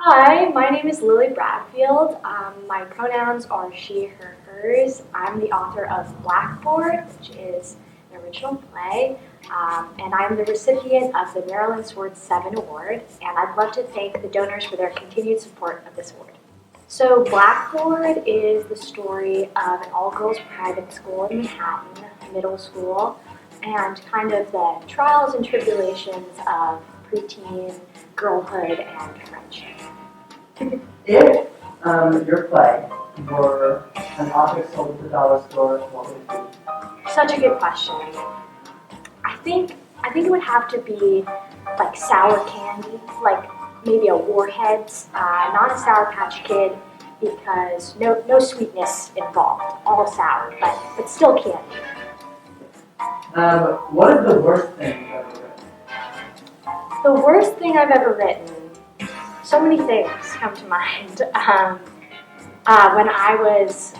Hi, my name is Lily Bradfield. My pronouns are she, her, hers. I'm the author of Blackboard, which is an original play, and I'm the recipient of the Marilyn Swartz Seven award, and I'd love to thank the donors for their continued support of this award. So Blackboard is the story of an all-girls private school in Manhattan, middle school, and kind of the trials and tribulations of preteen girlhood and friendship. If your play were an object sold at the dollar store, what would it be? Such a good question. I think it would have to be like sour candy, like maybe a Warheads, not a Sour Patch Kid, because no sweetness involved, all sour, but still candy. What is the worst thing you've ever written? The worst thing I've ever written. So many things come to mind. When I was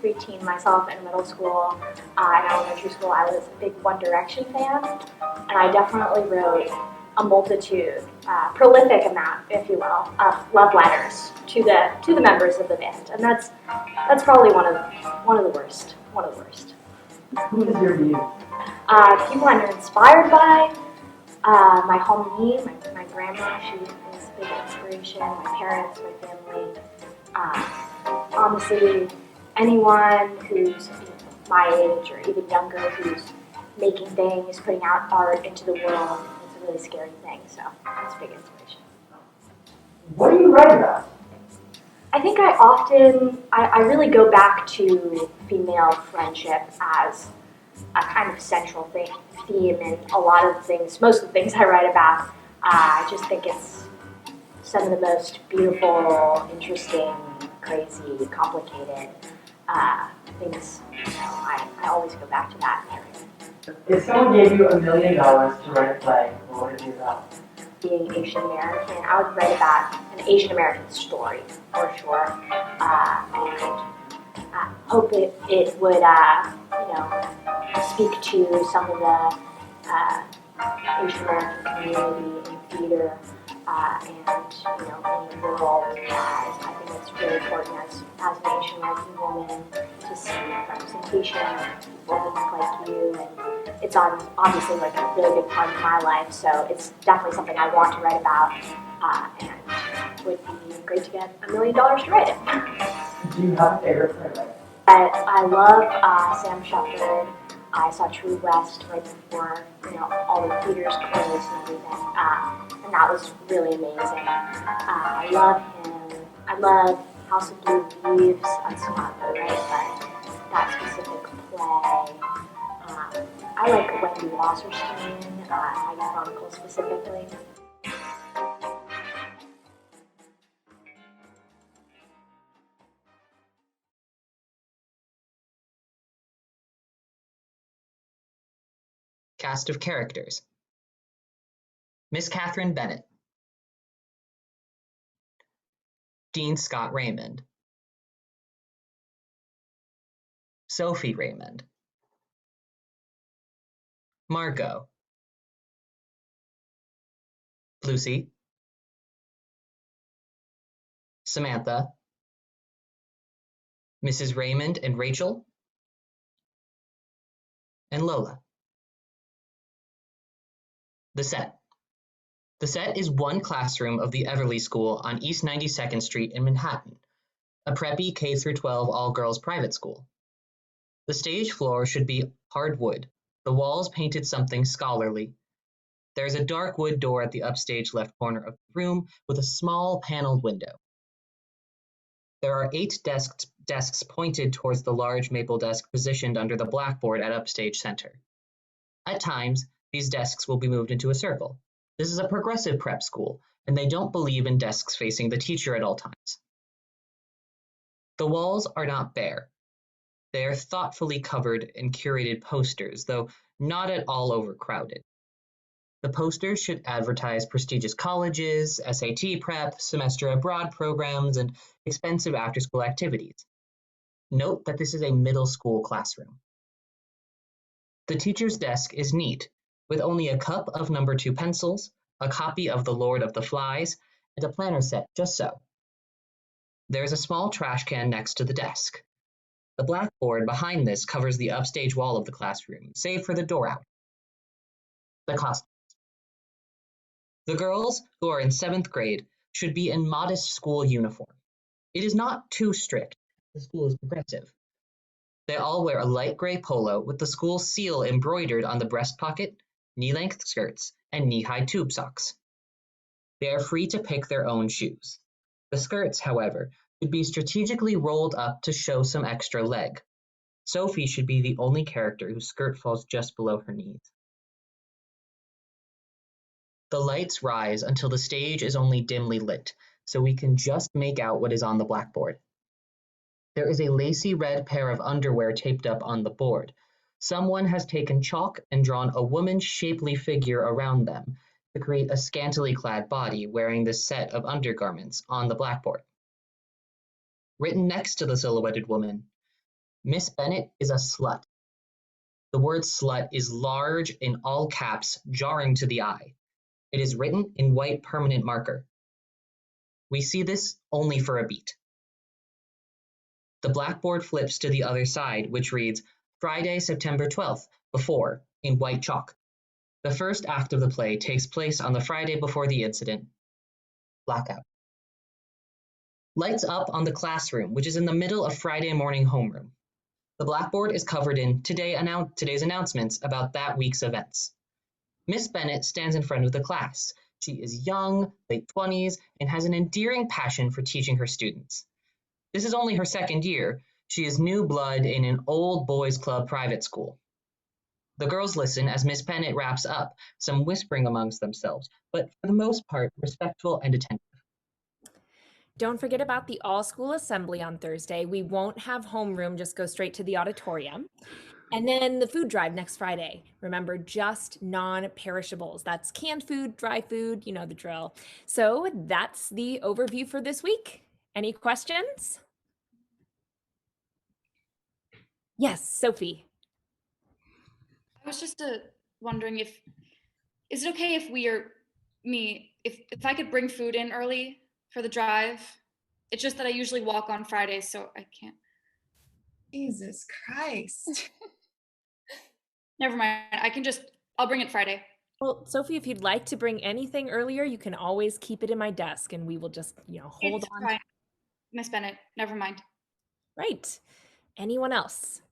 preteen myself in middle school and elementary school, I was a big One Direction fan, and I definitely wrote a multitude, prolific amount, if you will, of love letters to the members of the band, and that's probably one of the worst. Who is your muse? People I'm inspired by. My homie, my grandma, she is a big inspiration. My parents, my family. Honestly, anyone who's my age or even younger who's making things, putting out art into the world, it's a really scary thing. So that's a big inspiration. What do you write about? I think I really go back to female friendship as a kind of central theme in a lot of things, most of the things I write about. I just think it's some of the most beautiful, interesting, crazy, complicated things. I always go back to that area. If someone gave you $1 million to write a play, what would it be about? Being Asian American, I would write about an Asian American story for sure, and I hope it would speak to some of the Asian American community in theater and in the world. I think it's really important as an Asian American woman to see representation of people who look like you, and it's obviously like a really big part of my life. So it's definitely something I want to write about, and it would be great to get $1 million to write it. Do you have a favorite playwright? I love Sam Shepard. I saw True West right before all the theaters closed and everything, and that was really amazing. I love him. I love House of Blue Leaves. That's not the right, but that specific play. I like Wendy Wasserstein, Aggie Chronicle specifically. Cast of characters: Miss Catherine Bennett, Dean Scott Raymond, Sophie Raymond, Margot, Lucy, Samantha, Mrs. Raymond and Rachel, and Lola. The set. The set is one classroom of the Everly School on East 92nd Street in Manhattan, a preppy K-12 all-girls private school. The stage floor should be hardwood, the walls painted something scholarly. There is a dark wood door at the upstage left corner of the room with a small paneled window. There are 8 desks pointed towards the large maple desk positioned under the blackboard at upstage center. At times, these desks will be moved into a circle. This is a progressive prep school, and they don't believe in desks facing the teacher at all times. The walls are not bare. They are thoughtfully covered in curated posters, though not at all overcrowded. The posters should advertise prestigious colleges, SAT prep, semester abroad programs, and expensive after-school activities. Note that this is a middle school classroom. The teacher's desk is neat, with only a cup of No. 2 pencils, a copy of The Lord of the Flies, and a planner set just so. There is a small trash can next to the desk. The blackboard behind this covers the upstage wall of the classroom, save for the door out. The costumes. The girls, who are in 7th grade, should be in modest school uniform. It is not too strict. The school is progressive. They all wear a light gray polo with the school seal embroidered on the breast pocket, knee-length skirts, and knee-high tube socks. They are free to pick their own shoes. The skirts, however, should be strategically rolled up to show some extra leg. Sophie should be the only character whose skirt falls just below her knees. The lights rise until the stage is only dimly lit, so we can just make out what is on the blackboard. There is a lacy red pair of underwear taped up on the board. Someone has taken chalk and drawn a woman's shapely figure around them to create a scantily clad body wearing this set of undergarments on the blackboard. Written next to the silhouetted woman, Miss Bennet is a slut. The word slut is large in all caps, jarring to the eye. It is written in white permanent marker. We see this only for a beat. The blackboard flips to the other side, which reads, Friday, September 12th, before, in white chalk. The first act of the play takes place on the Friday before the incident. Blackout. Lights up on the classroom, which is in the middle of Friday morning homeroom. The blackboard is covered in today's announcements about that week's events. Miss Bennet stands in front of the class. She is young, late 20s, and has an endearing passion for teaching her students. This is only her 2nd year. She is new blood in an old boys' club private school. The girls listen as Miss Bennet wraps up, some whispering amongst themselves, but for the most part, respectful and attentive. Don't forget about the all-school assembly on Thursday. We won't have homeroom, just go straight to the auditorium. And then the food drive next Friday. Remember, just non-perishables. That's canned food, dry food, you know the drill. So that's the overview for this week. Any questions? Yes, Sophie. I was just wondering is it okay if if I could bring food in early for the drive? It's just that I usually walk on Fridays, so I can't. Jesus Christ. Never mind. I'll bring it Friday. Well, Sophie, if you'd like to bring anything earlier, you can always keep it in my desk and we will just, hold It's on. fine. Miss Bennett, never mind. Right. Anyone else?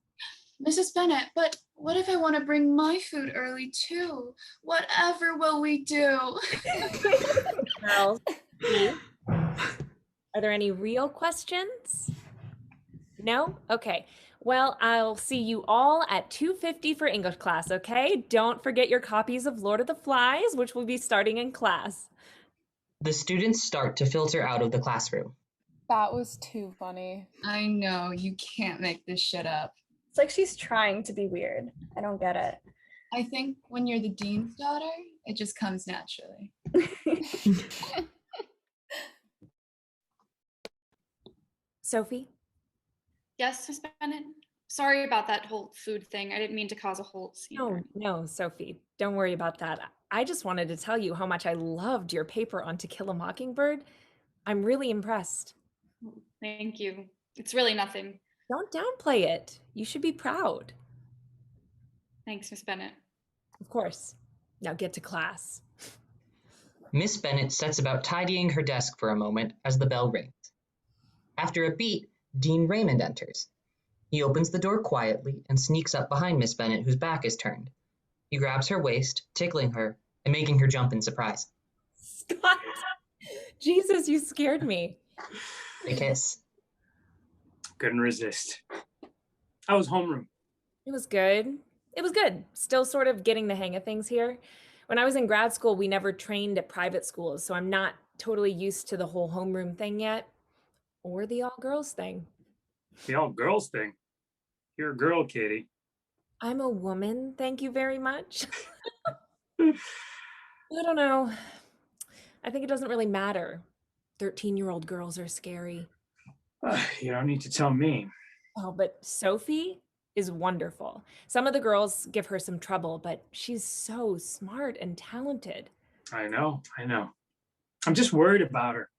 Mrs. Bennett, but what if I want to bring my food early too? Whatever will we do? Girls, are there any real questions? No? Okay. Well, I'll see you all at 2:50 for English class, okay? Don't forget your copies of Lord of the Flies, which will be starting in class. The students start to filter out of the classroom. That was too funny. I know, you can't make this shit up. It's like she's trying to be weird. I don't get it. I think when you're the dean's daughter, it just comes naturally. Sophie? Yes, Miss Bennett? Sorry about that whole food thing. I didn't mean to cause a whole scene. No, Sophie. Don't worry about that. I just wanted to tell you how much I loved your paper on To Kill a Mockingbird. I'm really impressed. Thank you. It's really nothing. Don't downplay it. You should be proud. Thanks, Miss Bennett. Of course. Now get to class. Miss Bennet sets about tidying her desk for a moment as the bell rings. After a beat, Dean Raymond enters. He opens the door quietly and sneaks up behind Miss Bennet, whose back is turned. He grabs her waist, tickling her and making her jump in surprise. Scott! Jesus, you scared me. They kiss. Couldn't resist. How was homeroom? It was good. Still sort of getting the hang of things here. When I was in grad school, we never trained at private schools, so I'm not totally used to the whole homeroom thing yet, or the all-girls thing. The all-girls thing? You're a girl, Katie. I'm a woman, thank you very much. I don't know. I think it doesn't really matter. 13-year-old girls are scary. You don't need to tell me. Oh, but Sophie is wonderful. Some of the girls give her some trouble, but she's so smart and talented. I know. I'm just worried about her.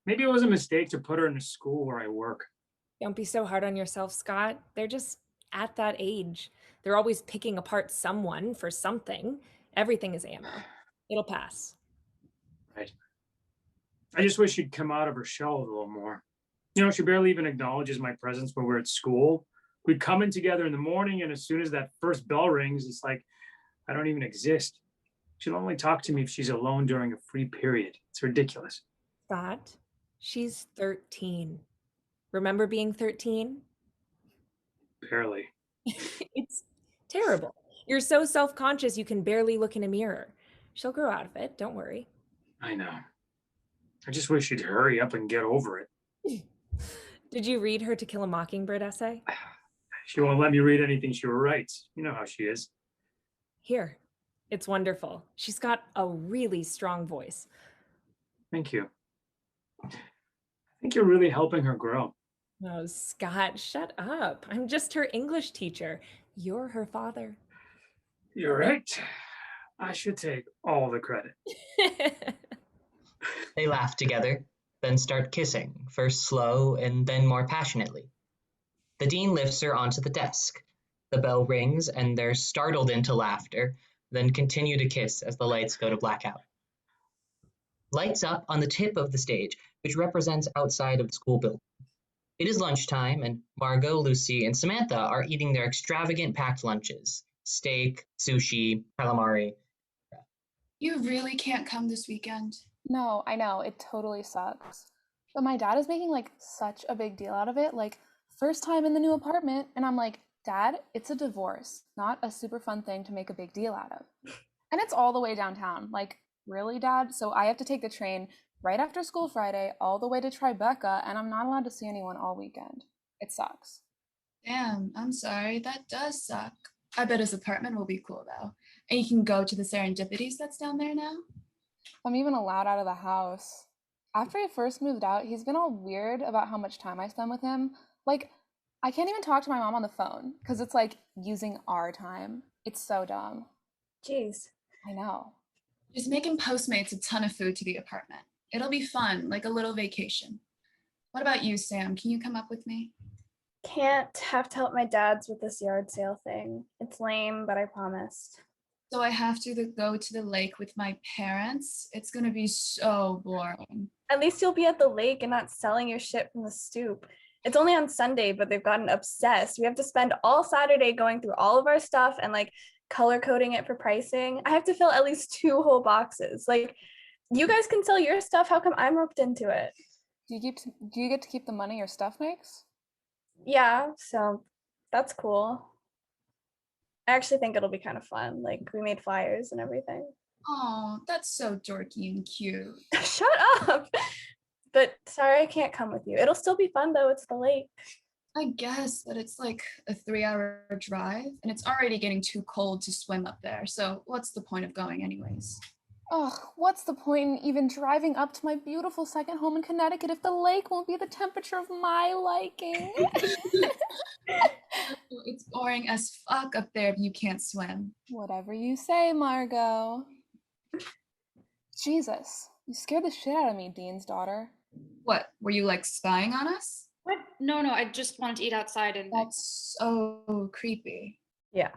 Maybe it was a mistake to put her in a school where I work. Don't be so hard on yourself, Scott. They're just at that age. They're always picking apart someone for something. Everything is ammo. It'll pass. Right. I just wish she'd come out of her shell a little more. She barely even acknowledges my presence when we're at school. We'd come in together in the morning, and as soon as that first bell rings, it's like I don't even exist. She'll only talk to me if she's alone during a free period. It's ridiculous. Scott, she's 13. Remember being 13? Barely. It's terrible. You're so self-conscious you can barely look in a mirror. She'll grow out of it, don't worry. I know. I just wish she'd hurry up and get over it. Did you read her To Kill a Mockingbird essay? She won't let me read anything she writes. You know how she is. Here. It's wonderful. She's got a really strong voice. Thank you. I think you're really helping her grow. Oh, Scott, shut up. I'm just her English teacher. You're her father. You're right. I should take all the credit. They laugh together, then start kissing, first slow and then more passionately. The dean lifts her onto the desk. The bell rings and they're startled into laughter, then continue to kiss as the lights go to blackout. Lights up on the tip of the stage, which represents outside of the school building. It is lunchtime, and Margot, Lucy, and Samantha are eating their extravagant packed lunches. Steak, sushi, calamari. You really can't come this weekend. No, I know, it totally sucks. But my dad is making like such a big deal out of it, like first time in the new apartment, and I'm like, Dad, it's a divorce, not a super fun thing to make a big deal out of. And it's all the way downtown. Like, really, Dad? So I have to take the train right after school Friday all the way to Tribeca, and I'm not allowed to see anyone all weekend. It sucks. Damn, I'm sorry. That does suck. I bet his apartment will be cool though. And you can go to the Serendipities that's down there now. I'm even allowed out of the house. After I first moved out, he's been all weird about how much time I spend with him. Like, I can't even talk to my mom on the phone because it's like using our time. It's so dumb. Jeez. I know. Just making Postmates a ton of food to the apartment. It'll be fun, like a little vacation. What about you, Sam? Can you come up with me? Can't. Have to help my dad's with this yard sale thing. It's lame, but I promised. So I have to go to the lake with my parents. It's gonna be so boring. At least you'll be at the lake and not selling your shit from the stoop. It's only on Sunday, but they've gotten obsessed. We have to spend all Saturday going through all of our stuff and like color coding it for pricing. I have to fill at least 2 whole boxes. Like, you guys can sell your stuff. How come I'm roped into it? Do you get to keep the money your stuff makes? Yeah, so that's cool. I actually think it'll be kind of fun. Like, we made flyers and everything. Oh, that's so dorky and cute. Shut up! But sorry, I can't come with you. It'll still be fun though. It's the lake. I guess, but it's like a 3-hour drive and it's already getting too cold to swim up there. So what's the point of going anyways? Ugh, what's the point in even driving up to my beautiful second home in Connecticut if the lake won't be the temperature of my liking? It's boring as fuck up there if you can't swim. Whatever you say, Margot. Jesus, you scared the shit out of me, Dean's daughter. What, were you like spying on us? What? No, I just wanted to eat outside and That's so creepy. Yeah.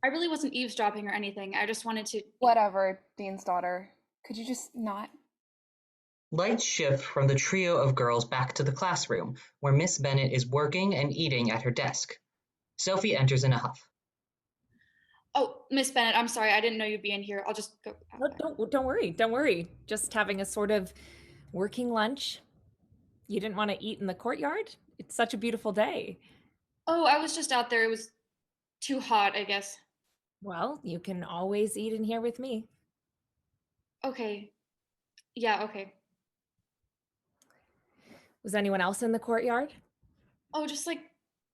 I really wasn't eavesdropping or anything. I just wanted to. Whatever, Dean's daughter. Could you just not? Lights shift from the trio of girls back to the classroom, where Miss Bennett is working and eating at her desk. Sophie enters in a huff. Oh, Miss Bennett, I'm sorry. I didn't know you'd be in here. I'll just go. Don't worry. Just having a sort of working lunch. You didn't want to eat in the courtyard? It's such a beautiful day. Oh, I was just out there. It was too hot, I guess. Well, you can always eat in here with me. Okay. Yeah, okay. Was anyone else in the courtyard? Oh, just like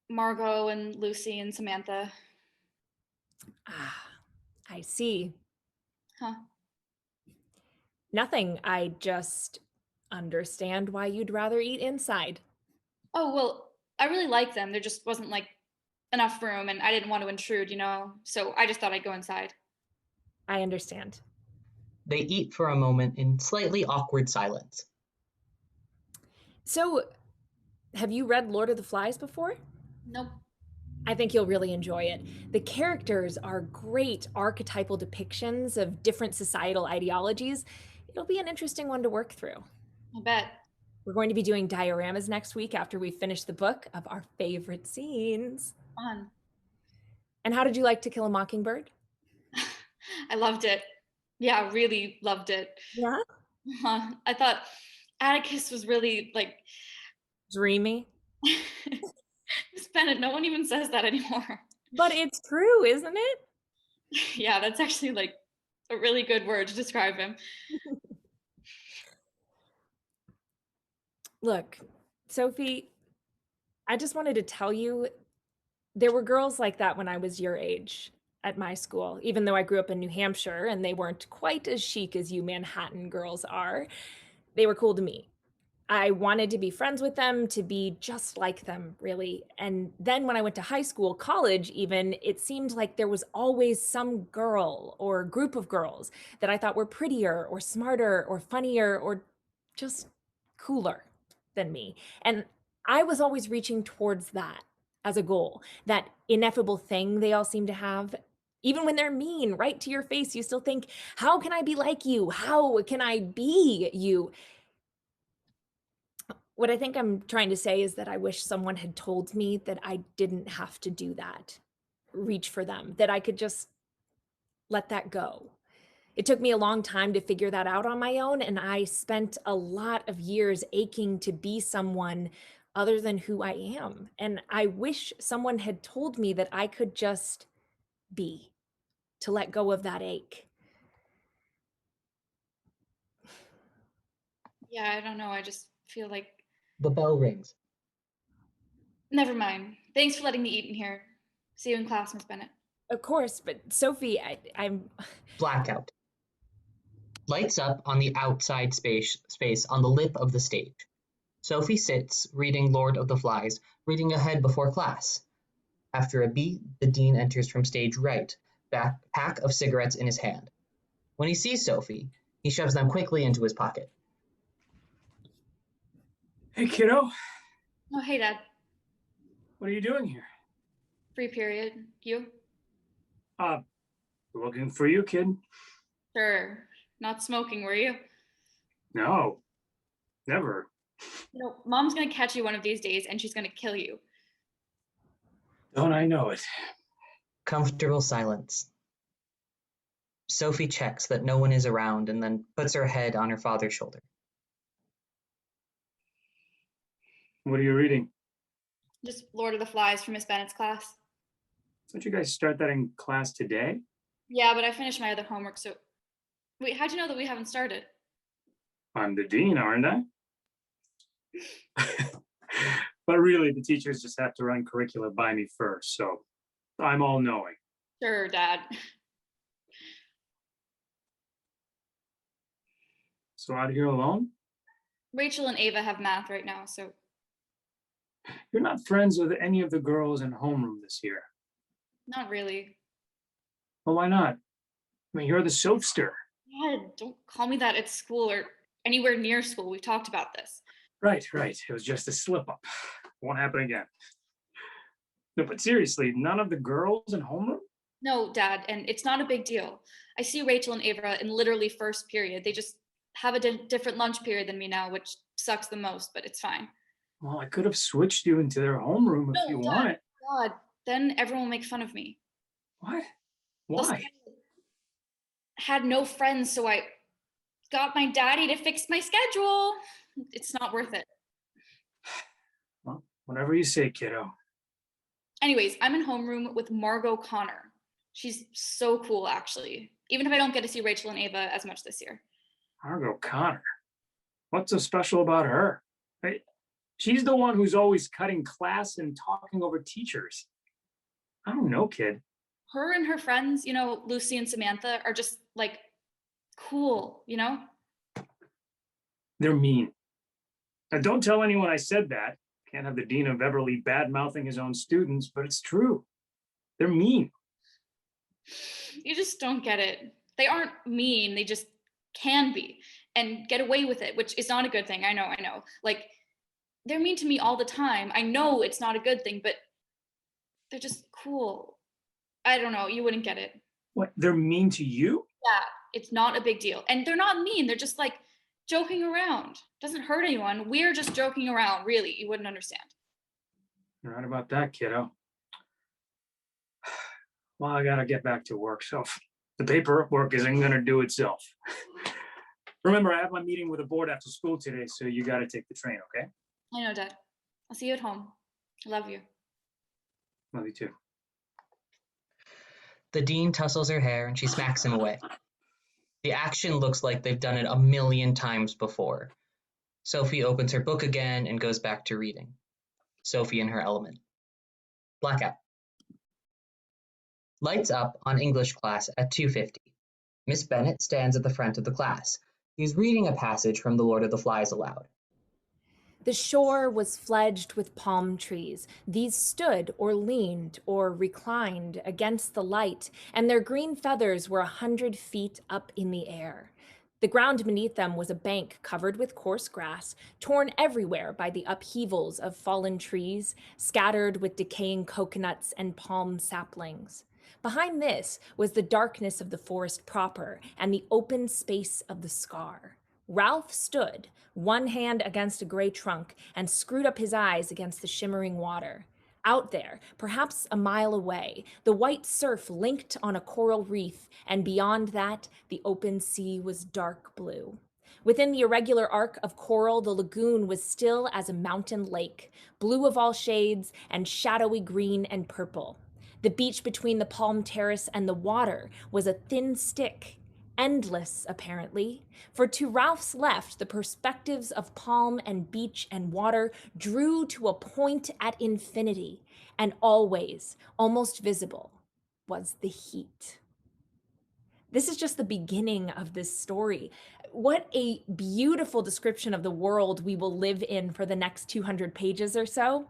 Margot and Lucy and Samantha. Ah, I see. Huh. Nothing. I just understand why you'd rather eat inside. Oh, well, I really like them. There just wasn't like enough room and I didn't want to intrude, so I just thought I'd go inside. I understand. They eat for a moment in slightly awkward silence. So, have you read Lord of the Flies before? Nope. I think you'll really enjoy it. The characters are great archetypal depictions of different societal ideologies. It'll be an interesting one to work through. I bet. We're going to be doing dioramas next week after we finish the book of our favorite scenes. Fun. And how did you like To Kill a Mockingbird? I loved it. Yeah, really loved it. Yeah? I thought Atticus was really like Dreamy. Miss Bennett, no one even says that anymore. But it's true, isn't it? Yeah, that's actually like a really good word to describe him. Look, Sophie, I just wanted to tell you there were girls like that when I was your age at my school, even though I grew up in New Hampshire and they weren't quite as chic as you Manhattan girls are. They were cool to me. I wanted to be friends with them, to be just like them, really. And then when I went to high school, college even, it seemed like there was always some girl or group of girls that I thought were prettier or smarter or funnier or just cooler than me. And I was always reaching towards that as a goal, that ineffable thing they all seem to have. Even when they're mean right to your face, you still think, how can I be like you? How can I be you? What I think I'm trying to say is that I wish someone had told me that I didn't have to do that, reach for them, that I could just let that go. It took me a long time to figure that out on my own, and I spent a lot of years aching to be someone other than who I am. And I wish someone had told me that I could just be, to let go of that ache. Yeah, I don't know. I just feel like The bell rings. never mind. Thanks for letting me eat in here. See you in class, Miss Bennett. Of course, but Sophie, I'm Blackout. Lights up on the outside space on the lip of the stage. Sophie sits, reading Lord of the Flies, reading ahead before class. After a beat, the dean enters from stage right, pack of cigarettes in his hand. When he sees Sophie, he shoves them quickly into his pocket. Hey, kiddo. Oh, hey, Dad. What are you doing here? Free period. You? Looking for you, kid. Sure. Not smoking, were you? No, never. You know, Mom's gonna catch you one of these days and she's gonna kill you. Don't I know it? Comfortable silence. Sophie checks that no one is around and then puts her head on her father's shoulder. What are you reading? Just Lord of the Flies from Miss Bennett's class. Don't you guys start that in class today? Yeah, but I finished my other homework, so... Wait, how'd you know that we haven't started? I'm the dean, aren't I? But really, the teachers just have to run curricula by me first, so I'm all knowing. Sure, Dad. So out here alone? Rachel and Ava have math right now, so... You're not friends with any of the girls in homeroom this year. Not really. Well, why not? I mean, you're the soapster. Dad, don't call me that at school or anywhere near school. We've talked about this. Right. It was just a slip up. Won't happen again. No, but seriously, none of the girls in homeroom? No, Dad, and it's not a big deal. I see Rachel and Ava in literally first period. They just have a different lunch period than me now, which sucks the most, but it's fine. Well, I could have switched you into their homeroom if you Dad, want it. God, then everyone will make fun of me. What? Plus, Why? I had no friends, so I got my daddy to fix my schedule. It's not worth it. Well, whatever you say, kiddo. Anyways, I'm in homeroom with Margot Connor. She's so cool, actually. Even if I don't get to see Rachel and Ava as much this year. Margot Connor. What's so special about her? Hey, she's the one who's always cutting class and talking over teachers. I don't know, kid. Her and her friends, you know, Lucy and Samantha, are just like cool, you know? They're mean. Now, don't tell anyone I said that. Can't have the dean of Everly bad-mouthing his own students, but it's true. They're mean. You just don't get it. They aren't mean, they just can be and get away with it, which is not a good thing. I know. Like, they're mean to me all the time. I know it's not a good thing, but they're just cool. I don't know. You wouldn't get it. What, they're mean to you? Yeah, it's not a big deal. And they're not mean. They're just like joking around. Doesn't hurt anyone. We're just joking around, really. You wouldn't understand. You're right about that, kiddo. Well, I gotta get back to work, so the paperwork isn't gonna do itself. Remember, I have my meeting with the board after school today, so you gotta take the train, okay? I know, Dad. I'll see you at home. I love you. Love you too. The dean tussles her hair and she smacks him away. The action looks like they've done it a million times before. Sophie opens her book again and goes back to reading. Sophie in her element. Blackout. Lights up on English class at 2:50. Miss Bennet stands at the front of the class. He's reading a passage from The Lord of the Flies aloud. The shore was fledged with palm trees. These stood or leaned or reclined against the light, and their green feathers were 100 feet up in the air. The ground beneath them was a bank covered with coarse grass, torn everywhere by the upheavals of fallen trees, scattered with decaying coconuts and palm saplings. Behind this was the darkness of the forest proper and the open space of the scar. Ralph stood, one hand against a gray trunk, and screwed up his eyes against the shimmering water. Out there, perhaps a mile away, the white surf linked on a coral reef, and beyond that, the open sea was dark blue. Within the irregular arc of coral, the lagoon was still as a mountain lake, blue of all shades and shadowy green and purple. The beach between the palm terrace and the water was a thin stick, endless, apparently, for to Ralph's left, the perspectives of palm and beach and water drew to a point at infinity, and always, almost visible, was the heat. This is just the beginning of this story. What a beautiful description of the world we will live in for the next 200 pages or so.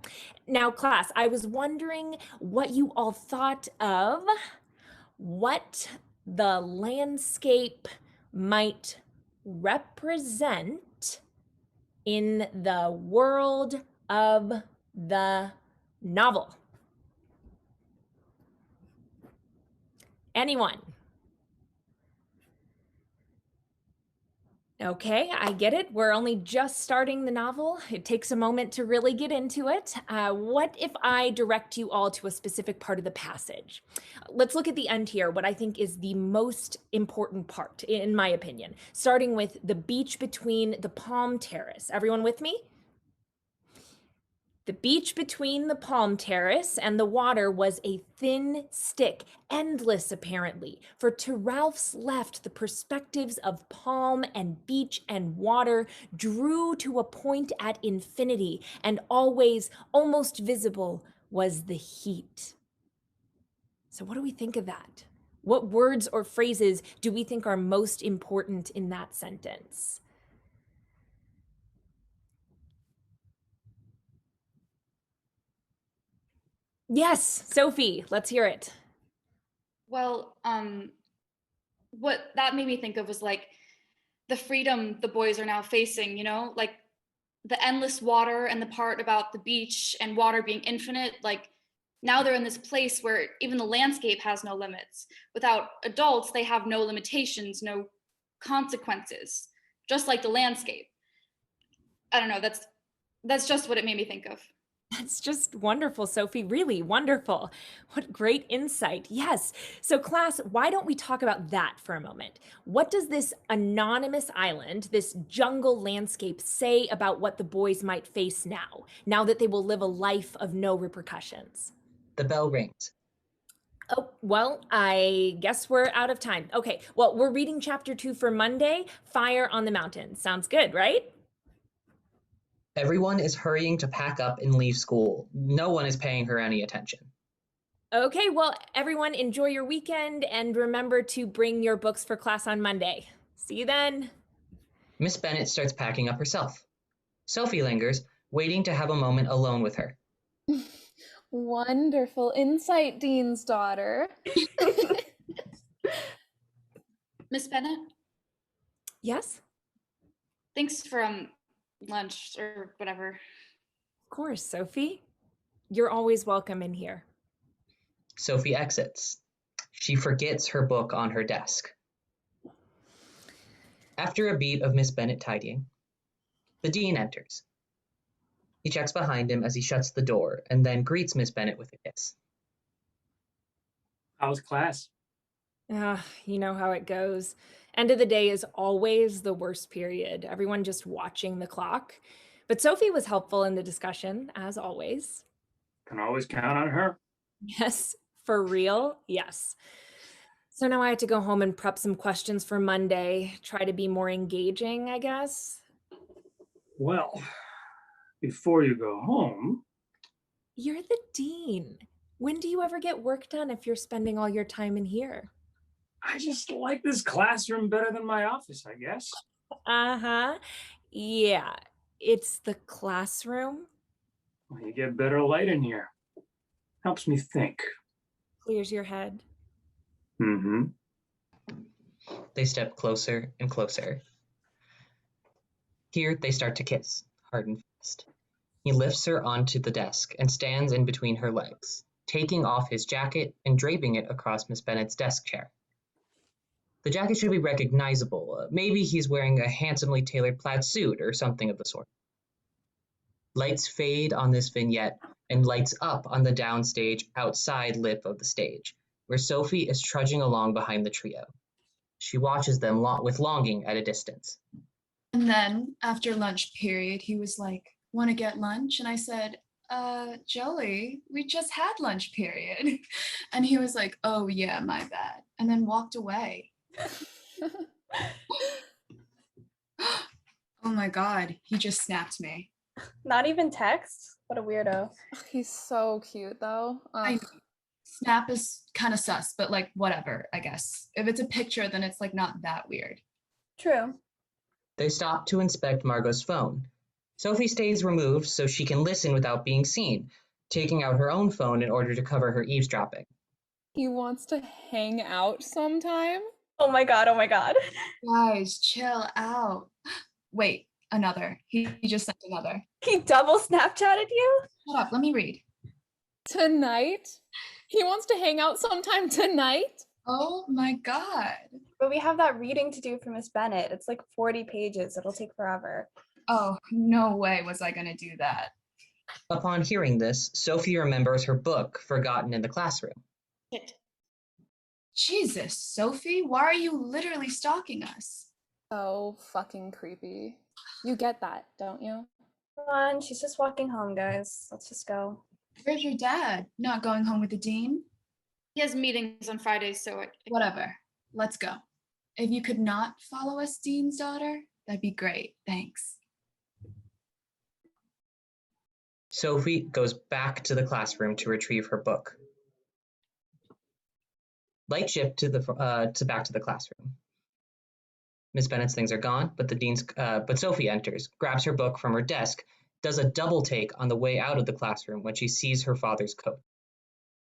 Now, class, I was wondering what you all thought of what the landscape might represent in the world of the novel. Anyone? Okay, I get it. We're only just starting the novel. It takes a moment to really get into it. What if I direct you all to a specific part of the passage? Let's look at the end here, what I think is the most important part, in my opinion, starting with the beach between the palm terrace. Everyone with me? The beach between the palm terrace and the water was a thin stick, endless apparently, for to Ralph's left, the perspectives of palm and beach and water drew to a point at infinity, and always, almost visible, was the heat. So what do we think of that? What words or phrases do we think are most important in that sentence? Yes, Sophie, let's hear it. Well, what that made me think of was like the freedom the boys are now facing, you know, like the endless water and the part about the beach and water being infinite. Like now they're in this place where even the landscape has no limits. Without adults, they have no limitations, no consequences, just like the landscape. I don't know, that's just what it made me think of. That's just wonderful, Sophie. Really wonderful. What great insight. Yes. So class, why don't we talk about that for a moment? What does this anonymous island, this jungle landscape say about what the boys might face now that they will live a life of no repercussions? The bell rings. Oh, well, I guess we're out of time. Okay, well, we're reading chapter 2 for Monday, Fire on the Mountain. Sounds good, right? Everyone is hurrying to pack up and leave school. No one is paying her any attention. Okay, well, everyone enjoy your weekend and remember to bring your books for class on Monday. See you then. Miss Bennet starts packing up herself. Sophie lingers, waiting to have a moment alone with her. Wonderful insight, Dean's daughter. Miss Bennet? Yes? Thanks for lunch or whatever. Of course, Sophie. You're always welcome in here. Sophie exits. She forgets her book on her desk. After a beat of Miss Bennet tidying, the dean enters. He checks behind him as he shuts the door and then greets Miss Bennet with a kiss. How was class? You know how it goes. End of the day is always the worst period. Everyone just watching the clock. But Sophie was helpful in the discussion, as always. Can always count on her. Yes, for real, yes. So now I have to go home and prep some questions for Monday. Try to be more engaging, I guess. Well, before you go home, You're the dean. When do you ever get work done if you're spending all your time in here? I just like this classroom better than my office, I guess. Uh-huh. Yeah, it's the classroom. Well, you get better light in here. Helps me think. Clears your head. Mm-hmm. They step closer and closer. Here they start to kiss, hard and fast. He lifts her onto the desk and stands in between her legs, taking off his jacket and draping it across Miss Bennet's desk chair. The jacket should be recognizable. Maybe he's wearing a handsomely tailored plaid suit or something of the sort. Lights fade on this vignette and lights up on the downstage outside lip of the stage, where Sophie is trudging along behind the trio. She watches them with longing at a distance. And then after lunch period, he was like, want to get lunch? And I said, Joey, we just had lunch period. And he was like, oh yeah, my bad. And then walked away. Oh my God, he just snapped me. Not even text? What a weirdo. He's so cute though. I know. Snap is kind of sus, but like whatever, I guess. If it's a picture, then it's like not that weird. True. They stop to inspect Margot's phone. Sophie stays removed so she can listen without being seen, taking out her own phone in order to cover her eavesdropping. He wants to hang out sometime. Oh my God, oh my God. Guys, chill out. Wait, another. He just sent another. He double Snapchatted you? Shut up, let me read. Tonight? He wants to hang out sometime tonight? Oh my God. But we have that reading to do for Miss Bennet. It's like 40 pages. It'll take forever. Oh, no way was I gonna do that. Upon hearing this, Sophie remembers her book forgotten in the classroom. Jesus, Sophie, why are you literally stalking us? So fucking creepy. You get that, don't you? Come on, she's just walking home, guys. Let's just go. Where's your dad? Not going home with the dean? He has meetings on Fridays, so Whatever. Let's go. If you could not follow us, Dean's daughter, that'd be great. Thanks. Sophie goes back to the classroom to retrieve her book. Light shift to back to the classroom. Miss Bennet's things are gone, but Sophie enters, grabs her book from her desk, does a double take on the way out of the classroom when she sees her father's coat.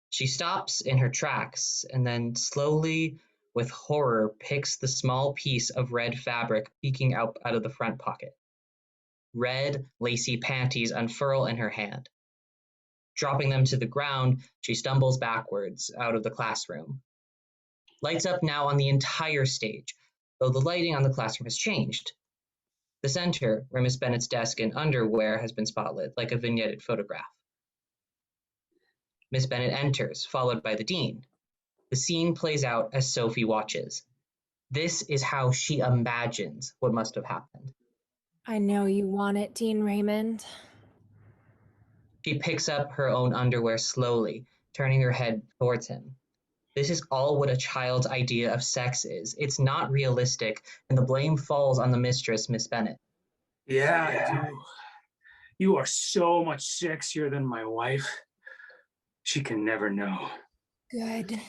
She stops in her tracks and then slowly, with horror, picks the small piece of red fabric peeking out of the front pocket. Red, lacy panties unfurl in her hand. Dropping them to the ground, she stumbles backwards out of the classroom. Lights up now on the entire stage, though the lighting on the classroom has changed. The center, where Miss Bennet's desk in underwear has been spotlit, like a vignetted photograph. Miss Bennet enters, followed by the dean. The scene plays out as Sophie watches. This is how she imagines what must have happened. I know you want it, Dean Raymond. She picks up her own underwear slowly, turning her head towards him. This is all what a child's idea of sex is. It's not realistic, and the blame falls on the mistress, Miss Bennet. Yeah, I do. You are so much sexier than my wife. She can never know. Good.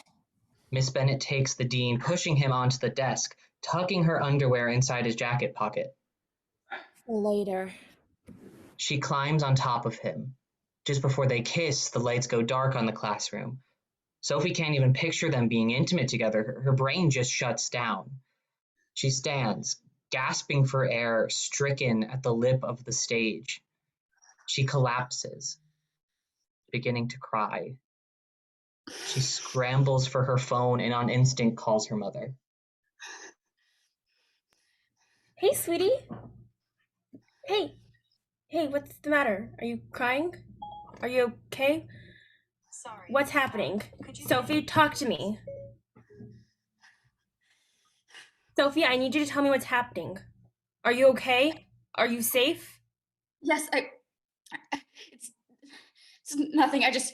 Miss Bennet takes the dean, pushing him onto the desk, tucking her underwear inside his jacket pocket. For later. She climbs on top of him. Just before they kiss, the lights go dark on the classroom. Sophie can't even picture them being intimate together. Her brain just shuts down. She stands, gasping for air, stricken at the lip of the stage. She collapses, beginning to cry. She scrambles for her phone and on instinct calls her mother. Hey, sweetie. Hey. Hey, what's the matter? Are you crying? Are you okay? Sorry. What's happening? Sophie, talk to me. Sophie, I need you to tell me what's happening. Are you okay? Are you safe? Yes, it's nothing. I just.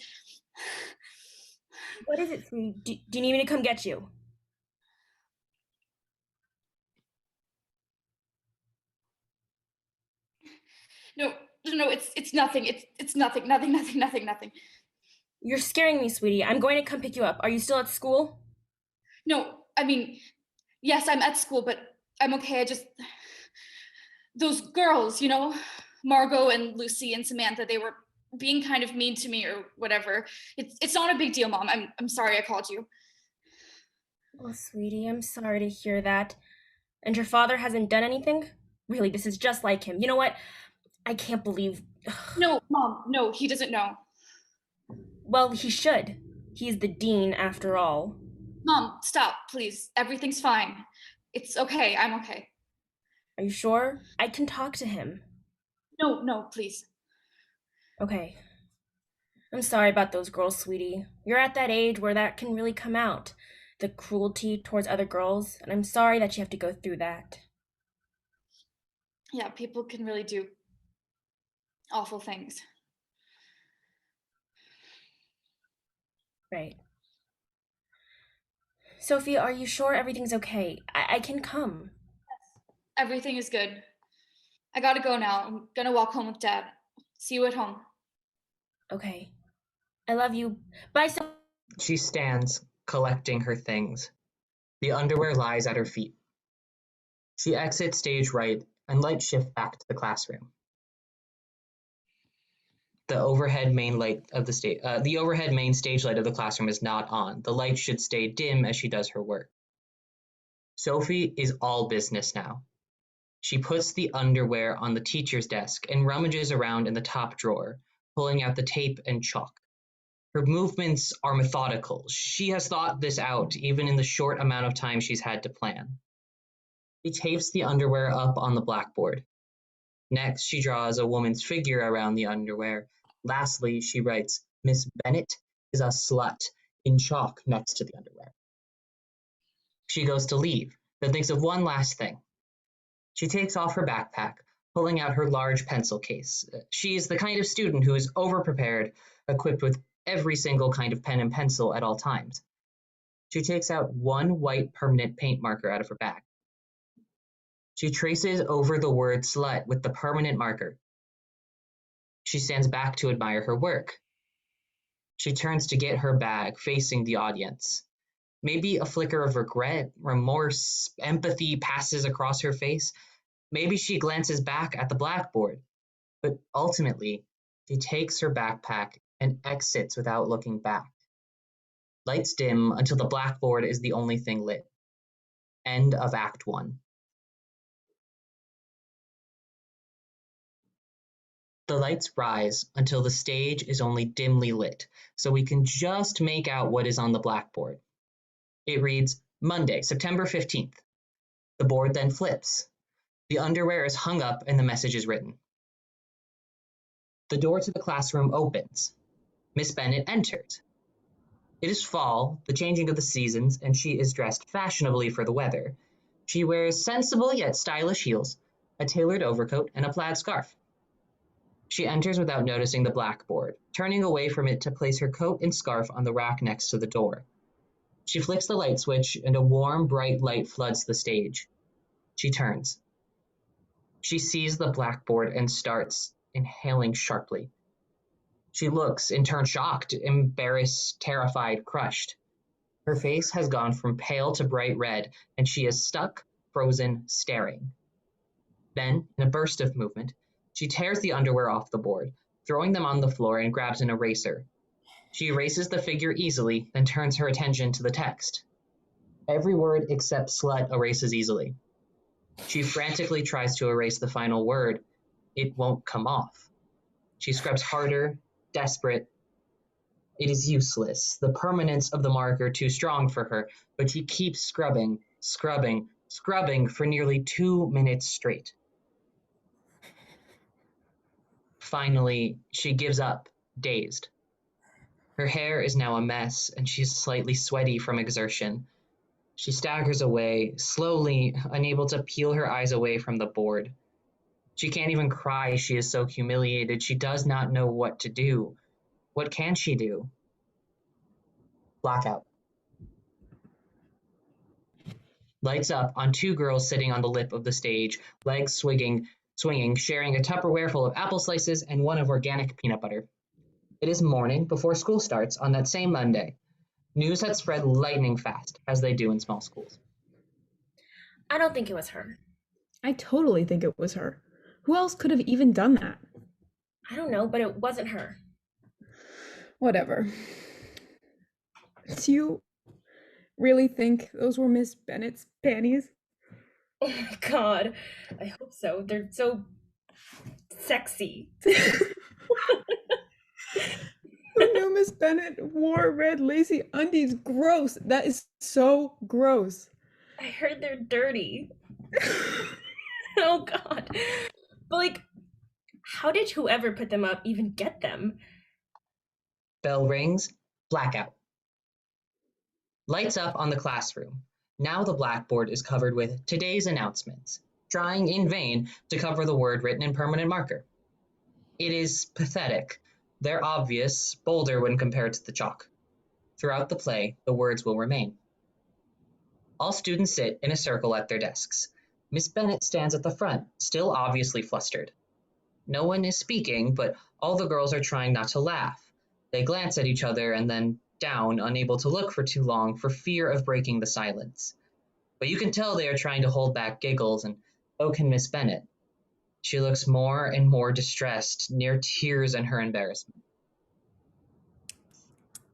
What is it, sweetie? Do you need me to come get you? No, it's nothing. It's nothing. Nothing. You're scaring me, sweetie. I'm going to come pick you up. Are you still at school? No, I mean, yes, I'm at school, but I'm okay. I just, those girls, you know, Margot and Lucy and Samantha, they were being kind of mean to me or whatever. It's not a big deal, Mom. I'm sorry I called you. Oh, sweetie, I'm sorry to hear that. And your father hasn't done anything? Really, this is just like him. You know what? I can't believe... No, Mom, no, he doesn't know. Well, he should. He's the dean, after all. Mom, stop, please. Everything's fine. It's okay. I'm okay. Are you sure? I can talk to him. No, please. Okay. I'm sorry about those girls, sweetie. You're at that age where that can really come out. The cruelty towards other girls, and I'm sorry that you have to go through that. Yeah, people can really do awful things. Right. Sophie, are you sure everything's okay? I can come. Yes, everything is good. I gotta go now. I'm gonna walk home with Dad. See you at home. Okay. I love you. Bye, Sophie. She stands, collecting her things. The underwear lies at her feet. She exits stage right and lights shift back to the classroom. The overhead main stage light of the classroom is not on. The light should stay dim as she does her work. Sophie is all business now. She puts the underwear on the teacher's desk and rummages around in the top drawer, pulling out the tape and chalk. Her movements are methodical. She has thought this out, even in the short amount of time she's had to plan. She tapes the underwear up on the blackboard. Next, she draws a woman's figure around the underwear. Lastly, she writes, "Miss Bennet is a slut," in chalk next to the underwear. She goes to leave, then thinks of one last thing. She takes off her backpack, pulling out her large pencil case. She is the kind of student who is overprepared, equipped with every single kind of pen and pencil at all times. She takes out one white permanent paint marker out of her bag. She traces over the word slut with the permanent marker. She stands back to admire her work. She turns to get her bag, facing the audience. Maybe a flicker of regret, remorse, empathy passes across her face. Maybe she glances back at the blackboard. But ultimately, she takes her backpack and exits without looking back. Lights dim until the blackboard is the only thing lit. End of Act 1. The lights rise until the stage is only dimly lit, so we can just make out what is on the blackboard. It reads, Monday, September 15th. The board then flips. The underwear is hung up and the message is written. The door to the classroom opens. Miss Bennet enters. It is fall, the changing of the seasons, and she is dressed fashionably for the weather. She wears sensible yet stylish heels, a tailored overcoat, and a plaid scarf. She enters without noticing the blackboard, turning away from it to place her coat and scarf on the rack next to the door. She flicks the light switch and a warm, bright light floods the stage. She turns. She sees the blackboard and starts inhaling sharply. She looks, in turn shocked, embarrassed, terrified, crushed. Her face has gone from pale to bright red, and she is stuck, frozen, staring. Then, in a burst of movement, she tears the underwear off the board, throwing them on the floor and grabs an eraser. She erases the figure easily, then turns her attention to the text. Every word except slut erases easily. She frantically tries to erase the final word. It won't come off. She scrubs harder, desperate. It is useless. The permanence of the marker too strong for her, but she keeps scrubbing, scrubbing, scrubbing for nearly 2 minutes straight. Finally, she gives up, dazed. Her hair is now a mess, and she's slightly sweaty from exertion. She staggers away, slowly, unable to peel her eyes away from the board. She can't even cry, she is so humiliated. She does not know what to do. What can she do? Blackout. Lights up on 2 girls sitting on the lip of the stage, legs swinging, sharing a Tupperware full of apple slices and one of organic peanut butter. It is morning before school starts on that same Monday. News had spread lightning fast, as they do in small schools. I don't think it was her. I totally think it was her. Who else could have even done that? I don't know, but it wasn't her. Whatever. Do you really think those were Miss Bennett's panties? Oh my god. I hope so. They're so sexy. Who knew Miss Bennett wore red lacy undies? Gross. That is so gross. I heard they're dirty. Oh god. But like, how did whoever put them up even get them? Bell rings, blackout. Lights up on the classroom. Now the blackboard is covered with today's announcements, trying in vain to cover the word written in permanent marker. It is pathetic. They're obvious, bolder when compared to the chalk. Throughout the play, the words will remain. All students sit in a circle at their desks. Miss Bennett stands at the front, still obviously flustered. No one is speaking, but all the girls are trying not to laugh. They glance at each other and then down, unable to look for too long for fear of breaking the silence. But you can tell they are trying to hold back giggles, and so can Miss Bennett. She looks more and more distressed, near tears in her embarrassment.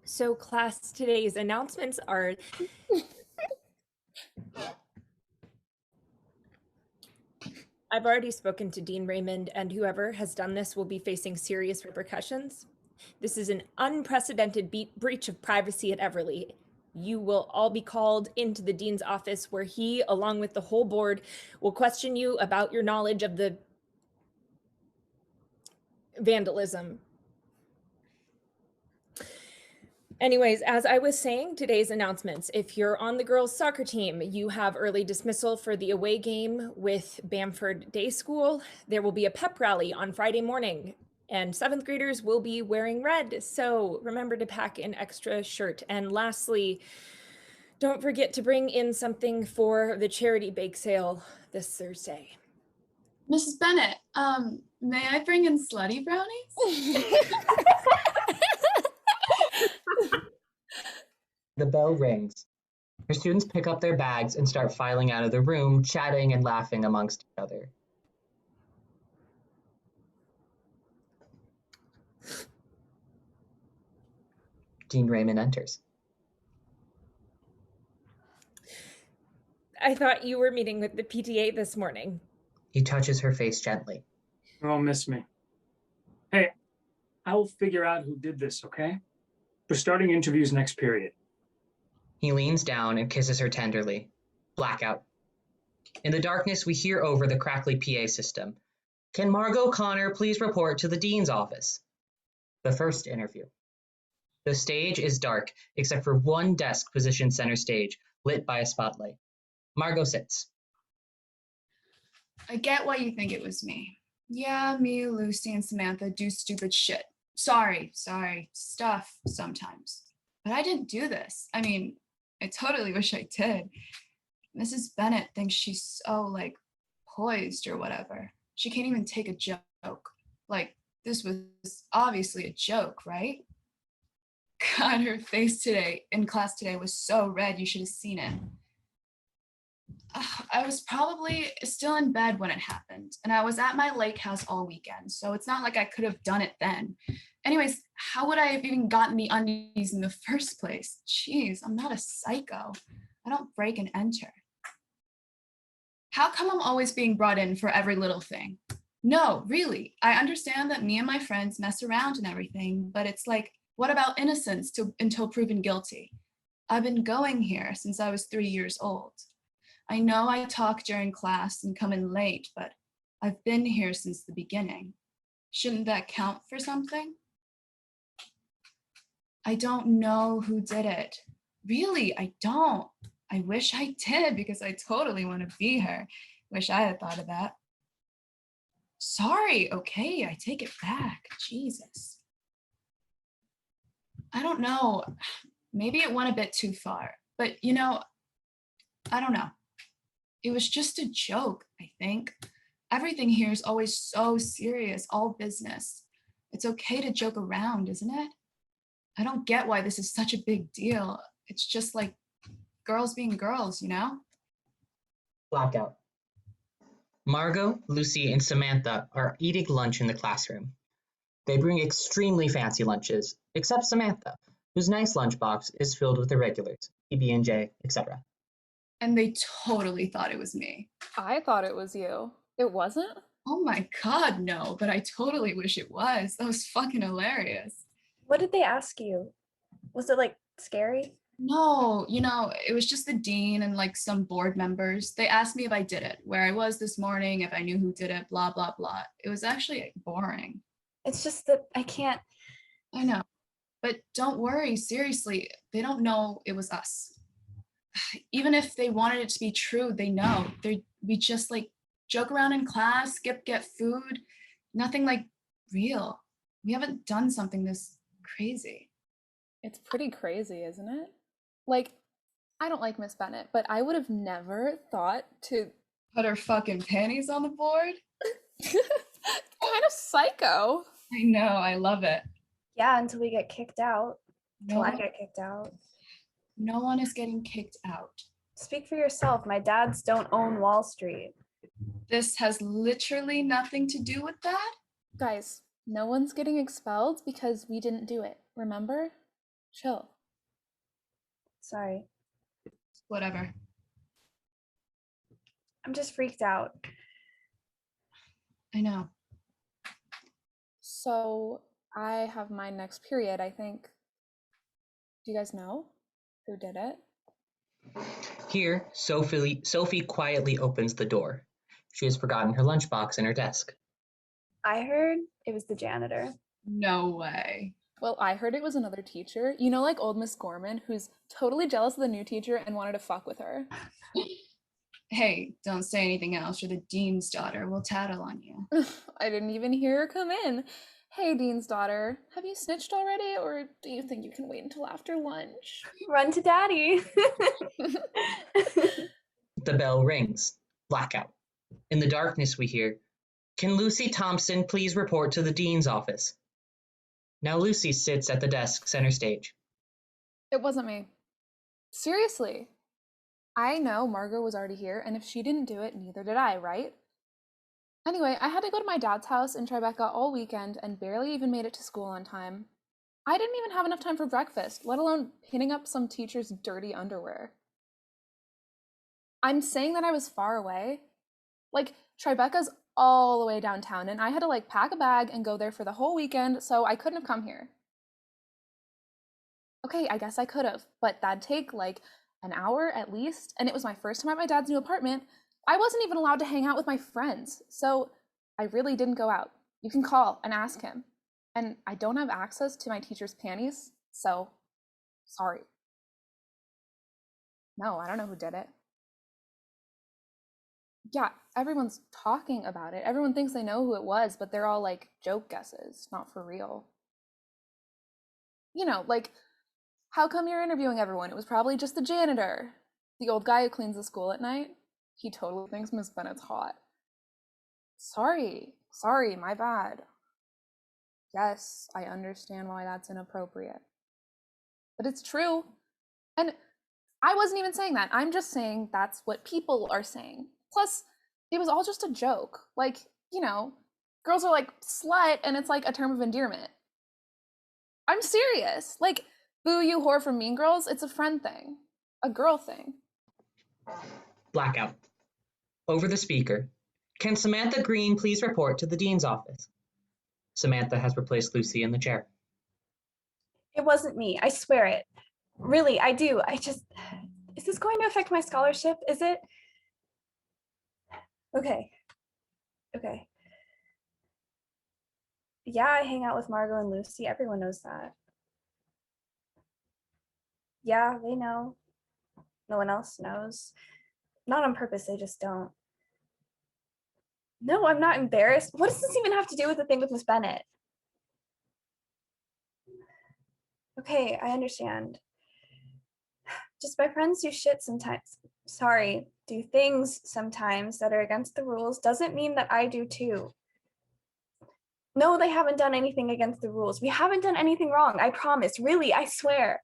So class, today's announcements are... I've already spoken to Dean Raymond, and whoever has done this will be facing serious repercussions. This is an unprecedented breach of privacy at Everly. You will all be called into the dean's office where he, along with the whole board, will question you about your knowledge of the vandalism. Anyways, as I was saying, today's announcements. If you're on the girls' soccer team, you have early dismissal for the away game with Bamford Day School. There will be a pep rally on Friday morning, and 7th graders will be wearing red. So remember to pack an extra shirt. And lastly, don't forget to bring in something for the charity bake sale this Thursday. Mrs. Bennett, may I bring in slutty brownies? The bell rings. Her students pick up their bags and start filing out of the room, chatting and laughing amongst each other. Dean Raymond enters. I thought you were meeting with the PTA this morning. He touches her face gently. You won't miss me. Hey, I will figure out who did this, okay? We're starting interviews next period. He leans down and kisses her tenderly. Blackout. In the darkness, we hear over the crackly PA system. Can Margot Connor please report to the dean's office? The first interview. The stage is dark, except for one desk positioned center stage, lit by a spotlight. Margot sits. I get why you think it was me. Yeah, me, Lucy, and Samantha do stupid shit. Sorry, stuff sometimes. But I didn't do this. I mean, I totally wish I did. Mrs. Bennett thinks she's so, poised or whatever. She can't even take a joke. This was obviously a joke, right? God, her face in class today was so red, you should have seen it. I was probably still in bed when it happened, and I was at my lake house all weekend, so it's not like I could have done it then. Anyways, how would I have even gotten the undies in the first place? Jeez, I'm not a psycho. I don't break and enter. How come I'm always being brought in for every little thing? No, really. I understand that me and my friends mess around and everything, but it's like, what about innocence until proven guilty? I've been going here since I was 3 years old. I know I talk during class and come in late, but I've been here since the beginning. Shouldn't that count for something? I don't know who did it. Really, I don't. I wish I did because I totally want to be here. Wish I had thought of that. Sorry, okay, I take it back. Jesus. I don't know. Maybe it went a bit too far, but I don't know. It was just a joke, I think. Everything here is always so serious, all business. It's okay to joke around, isn't it? I don't get why this is such a big deal. It's just like girls being girls, Blackout. Margot, Lucy, and Samantha are eating lunch in the classroom. They bring extremely fancy lunches, except Samantha, whose nice lunchbox is filled with irregulars, PB&J, etc. And they totally thought it was me. I thought it was you. It wasn't? Oh my God, no, but I totally wish it was. That was fucking hilarious. What did they ask you? Was it like scary? No, it was just the dean and like some board members. They asked me if I did it, where I was this morning, if I knew who did it, blah, blah, blah. It was actually boring. It's just that I can't. I know, but don't worry, seriously, they don't know it was us. Even if they wanted it to be true, they know. We just like joke around in class, get food, nothing like real. We haven't done something this crazy. It's pretty crazy, isn't it? Like, I don't like Miss Bennett, but I would have never thought to put her fucking panties on the board. Kind of psycho. I know, I love it. Yeah, until we get kicked out. Until I get kicked out. No one is getting kicked out. Speak for yourself. My dads don't own Wall Street. This has literally nothing to do with that? Guys, no one's getting expelled because we didn't do it. Remember? Chill. Sorry. Whatever. I'm just freaked out. I know. So I have my next period, I think. Do you guys know who did it? Here, Sophie quietly opens the door. She has forgotten her lunchbox in her desk. I heard it was the janitor. No way. Well, I heard it was another teacher. Like old Miss Gorman, who's totally jealous of the new teacher and wanted to fuck with her. Hey, don't say anything else or the dean's daughter will tattle on you. I didn't even hear her come in. Hey, dean's daughter, have you snitched already, or do you think you can wait until after lunch? Run to daddy. The bell rings. Blackout. In the darkness we hear, "Can Lucy Thompson please report to the dean's office?" Now Lucy sits at the desk center stage. It wasn't me. Seriously. I know Margot was already here, and if she didn't do it, neither did I, right? Anyway, I had to go to my dad's house in Tribeca all weekend and barely even made it to school on time. I didn't even have enough time for breakfast, let alone pinning up some teacher's dirty underwear. I'm saying that I was far away. Like, Tribeca's all the way downtown, and I had to pack a bag and go there for the whole weekend, so I couldn't have come here. Okay, I guess I could have, but that'd take an hour at least, and it was my first time at my dad's new apartment. I wasn't even allowed to hang out with my friends, so I really didn't go out. You can call and ask him. And I don't have access to my teacher's panties, so sorry. No, I don't know who did it. Yeah, everyone's talking about it. Everyone thinks they know who it was, but they're all joke guesses, not for real. How come you're interviewing everyone? It was probably just the janitor. The old guy who cleans the school at night. He totally thinks Miss Bennett's hot. Sorry, my bad. Yes, I understand why that's inappropriate. But it's true. And I wasn't even saying that. I'm just saying that's what people are saying. Plus, it was all just a joke. Girls are slut, and it's a term of endearment. I'm serious. Boo you whore from Mean Girls, it's a friend thing. A girl thing. Blackout. Over the speaker, can Samantha Green please report to the dean's office? Samantha has replaced Lucy in the chair. It wasn't me. I swear it. Really, I do. Is this going to affect my scholarship? Is it? Okay. Yeah, I hang out with Margot and Lucy. Everyone knows that. Yeah, they know. No one else knows. Not on purpose, they just don't. No, I'm not embarrassed. What does this even have to do with the thing with Miss Bennett? Okay, I understand. Just my friends do shit sometimes. Sorry, do things sometimes that are against the rules doesn't mean that I do too. No, they haven't done anything against the rules. We haven't done anything wrong. I promise. Really, I swear.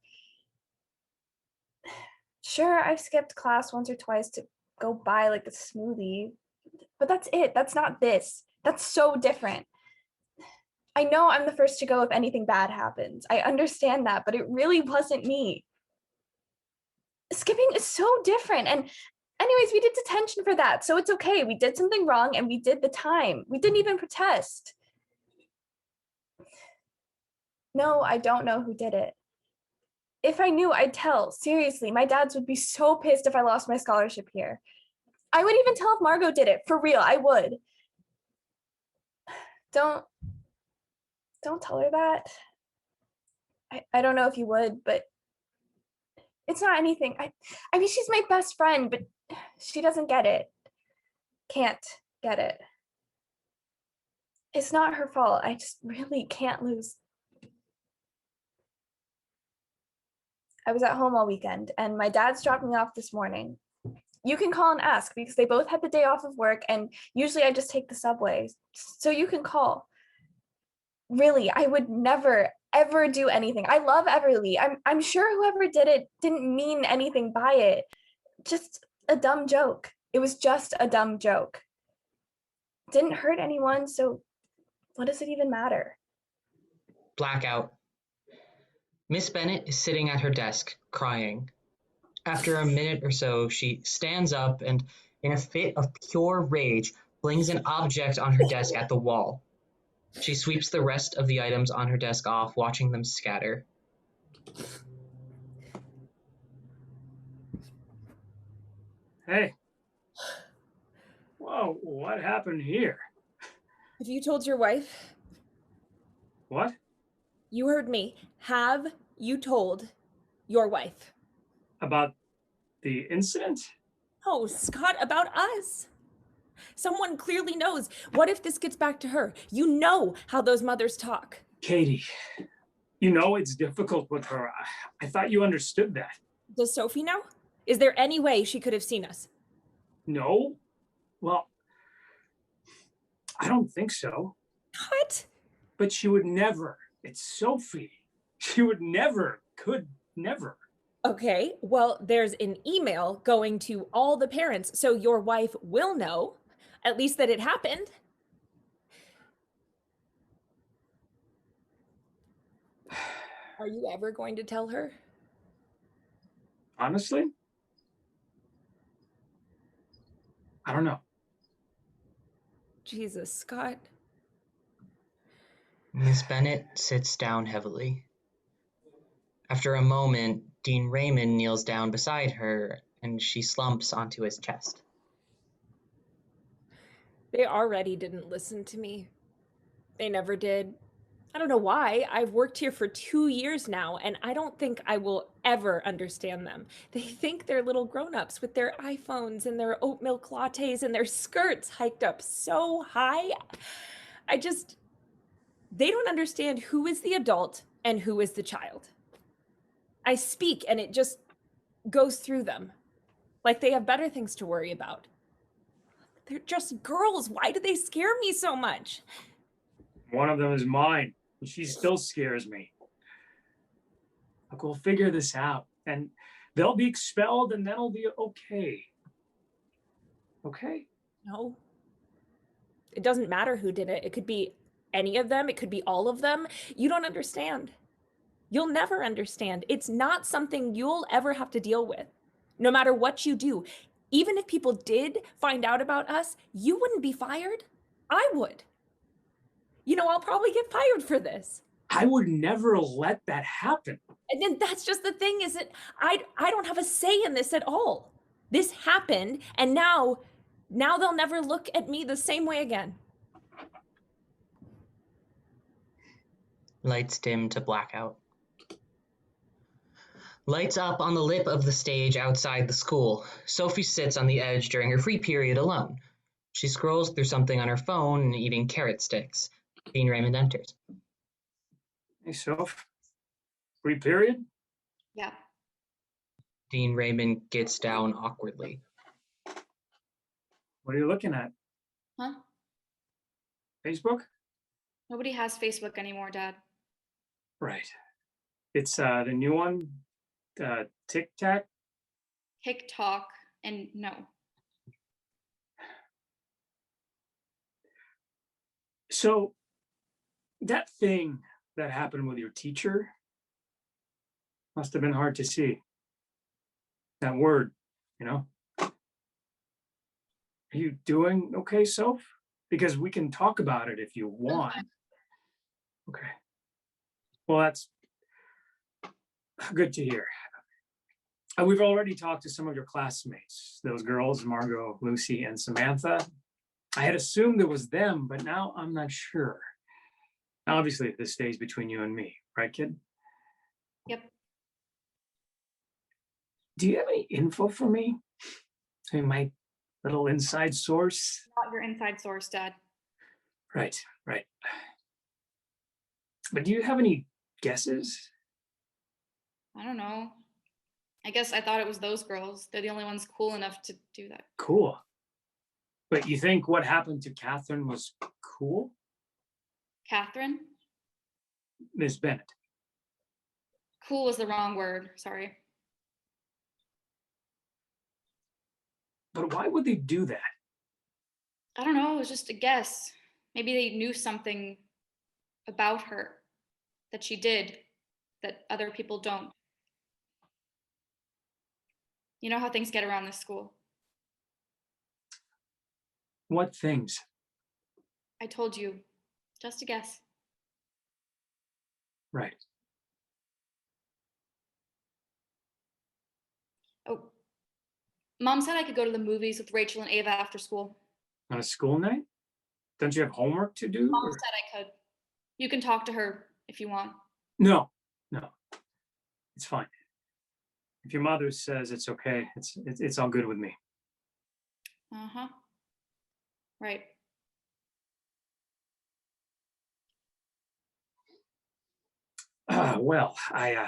Sure, I've skipped class once or twice to go buy like a smoothie, but that's it. That's not this. That's so different. I know I'm the first to go if anything bad happens. I understand that, but it really wasn't me. Skipping is so different. And anyways, we did detention for that, so it's okay. We did something wrong and we did the time. We didn't even protest. No, I don't know who did it. If I knew, I'd tell. Seriously, my dads would be so pissed if I lost my scholarship here. I would even tell if Margot did it. For real, I would. Don't tell her that. I don't know if you would, but it's not anything. I mean, she's my best friend, but she doesn't get it. Can't get it. It's not her fault. I just really can't lose. I was at home all weekend and my dad's dropped me off this morning. You can call and ask because they both had the day off of work and usually I just take the subway. So you can call. Really, I would never, ever do anything. I love Everly. I'm sure whoever did it didn't mean anything by it. Just a dumb joke. It was just a dumb joke. Didn't hurt anyone, so what does it even matter? Blackout. Miss Bennett is sitting at her desk, crying. After a minute or so, she stands up and, in a fit of pure rage, flings an object on her desk at the wall. She sweeps the rest of the items on her desk off, watching them scatter. Hey. Whoa, what happened here? Have you told your wife? What? You heard me. Have you told your wife? About the incident? Oh, Scott, about us. Someone clearly knows. What if this gets back to her? You know how those mothers talk. Katie, you know it's difficult with her. I thought you understood that. Does Sophie know? Is there any way she could have seen us? No? Well, I don't think so. What? But she would never. It's Sophie. She would never, could never. Okay, well, there's an email going to all the parents, so your wife will know, at least that it happened. Are you ever going to tell her? Honestly? I don't know. Jesus, Scott. Miss Bennett sits down heavily. After a moment, Dean Raymond kneels down beside her, and she slumps onto his chest. They already didn't listen to me. They never did. I don't know why. I've worked here for 2 years now, and I don't think I will ever understand them. They think they're little grown-ups with their iPhones and their oat milk lattes and their skirts hiked up so high. They don't understand who is the adult and who is the child. I speak and it just goes through them. Like they have better things to worry about. They're just girls. Why do they scare me so much? One of them is mine. And she still scares me. Look, we'll figure this out. And they'll be expelled and then it'll be okay. Okay? No. It doesn't matter who did it. It could be any of them. It could be all of them. You don't understand. You'll never understand. It's not something you'll ever have to deal with. No matter what you do, Even if people did find out about us, you wouldn't be fired. I would. You know, I'll probably get fired for this. I would never let that happen. And then that's just the thing, is that I don't have a say in this at all. This happened, and now they'll never look at me the same way again. Lights dim to blackout. Lights up on the lip of the stage outside the school. Sophie sits on the edge during her free period alone. She scrolls through something on her phone and eating carrot sticks. Dean Raymond enters. Hey, Soph. Free period? Yeah. Dean Raymond gets down awkwardly. What are you looking at? Huh? Facebook? Nobody has Facebook anymore, Dad. Right. It's the new one, Tic Tac. TikTok and no. So that thing that happened with your teacher must have been hard to see. That word, you know. Are you doing okay, Soph? Because we can talk about it if you want. Okay. Well, that's good to hear. We've already talked to some of your classmates, those girls, Margot, Lucy, and Samantha. I had assumed it was them, but now I'm not sure. Now, obviously, this stays between you and me, right, kid? Yep. Do you have any info for me? I mean, my little inside source? Not your inside source, Dad. Right. But do you have any guesses? I don't know. I guess I thought it was those girls. They're the only ones cool enough to do that. Cool. But you think what happened to Catherine was cool? Catherine? Miss Bennett. Cool was the wrong word. Sorry. But why would they do that? I don't know. It was just a guess. Maybe they knew something about her that she did that other people don't. You know how things get around this school. What things? I told you. Just a guess. Right. Oh, Mom said I could go to the movies with Rachel and Ava after school. On a school night? Don't you have homework to do? Mom said I could. You can talk to her if you want. No. It's fine. If your mother says it's okay, it's all good with me. Uh-huh. Right. Well, I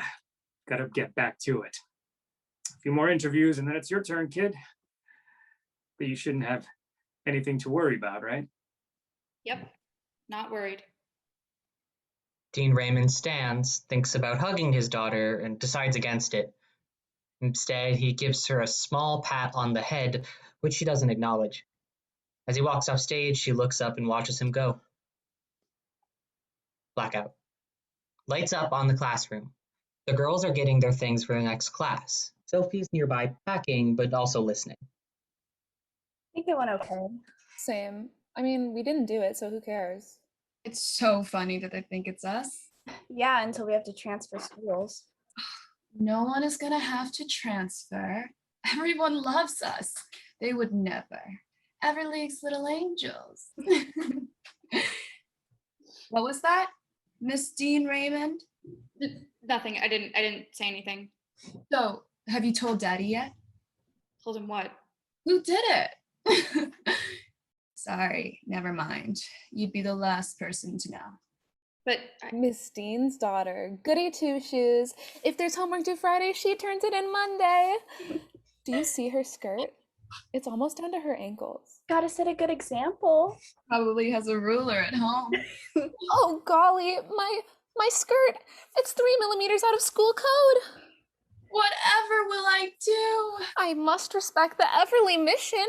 gotta get back to it. A few more interviews and then it's your turn, kid. But you shouldn't have anything to worry about, right? Yep. Not worried. Dean Raymond stands, thinks about hugging his daughter, and decides against it. Instead, he gives her a small pat on the head, which she doesn't acknowledge. As he walks off stage, she looks up and watches him go. Blackout. Lights up on the classroom. The girls are getting their things for the next class. Sophie's nearby packing, but also listening. I think it went okay. Same. I mean, we didn't do it, so who cares? It's so funny that they think it's us. Yeah, until we have to transfer schools. No one is gonna have to transfer. Everyone loves us. They would never. Everleague's little angels. What was that? Miss Dean Raymond? Nothing. I didn't say anything. So, have you told Daddy yet? Told him what? Who did it? Sorry, never mind. You'd be the last person to know. But Miss Dean's daughter, goody two shoes. If there's homework due Friday, she turns it in Monday. Do you see her skirt? It's almost down to her ankles. Gotta set a good example. Probably has a ruler at home. Oh golly, my skirt. It's 3 millimeters out of school code. Whatever will I do? I must respect the Everly mission.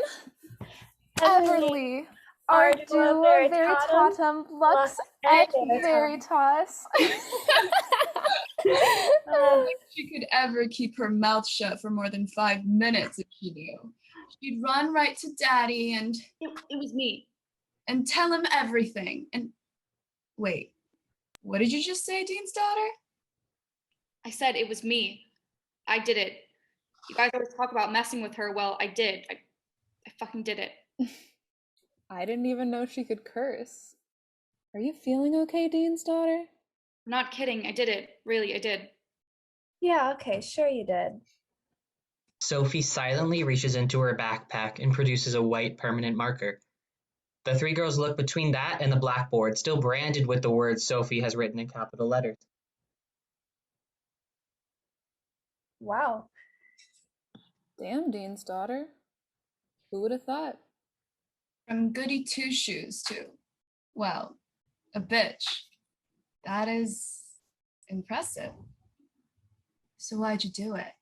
Everly, ardua veritatem lux et veritas. If she could ever keep her mouth shut for more than 5 minutes if she knew. She'd run right to Daddy and It was me. tell him everything. And wait, what did you just say, Dean's daughter? I said it was me. I did it. You guys always talk about messing with her. Well, I did. I fucking did it. I didn't even know she could curse. Are you feeling okay, Dean's daughter? I'm not kidding. I did it. Really, I did. Yeah, okay, sure you did. Sophie silently reaches into her backpack and produces a white permanent marker. The three girls look between that and the blackboard, still branded with the words Sophie has written in capital letters. Wow. Damn, Dean's daughter. Who would have thought? From goody two-shoes to, well, a bitch. That is impressive. So why'd you do it?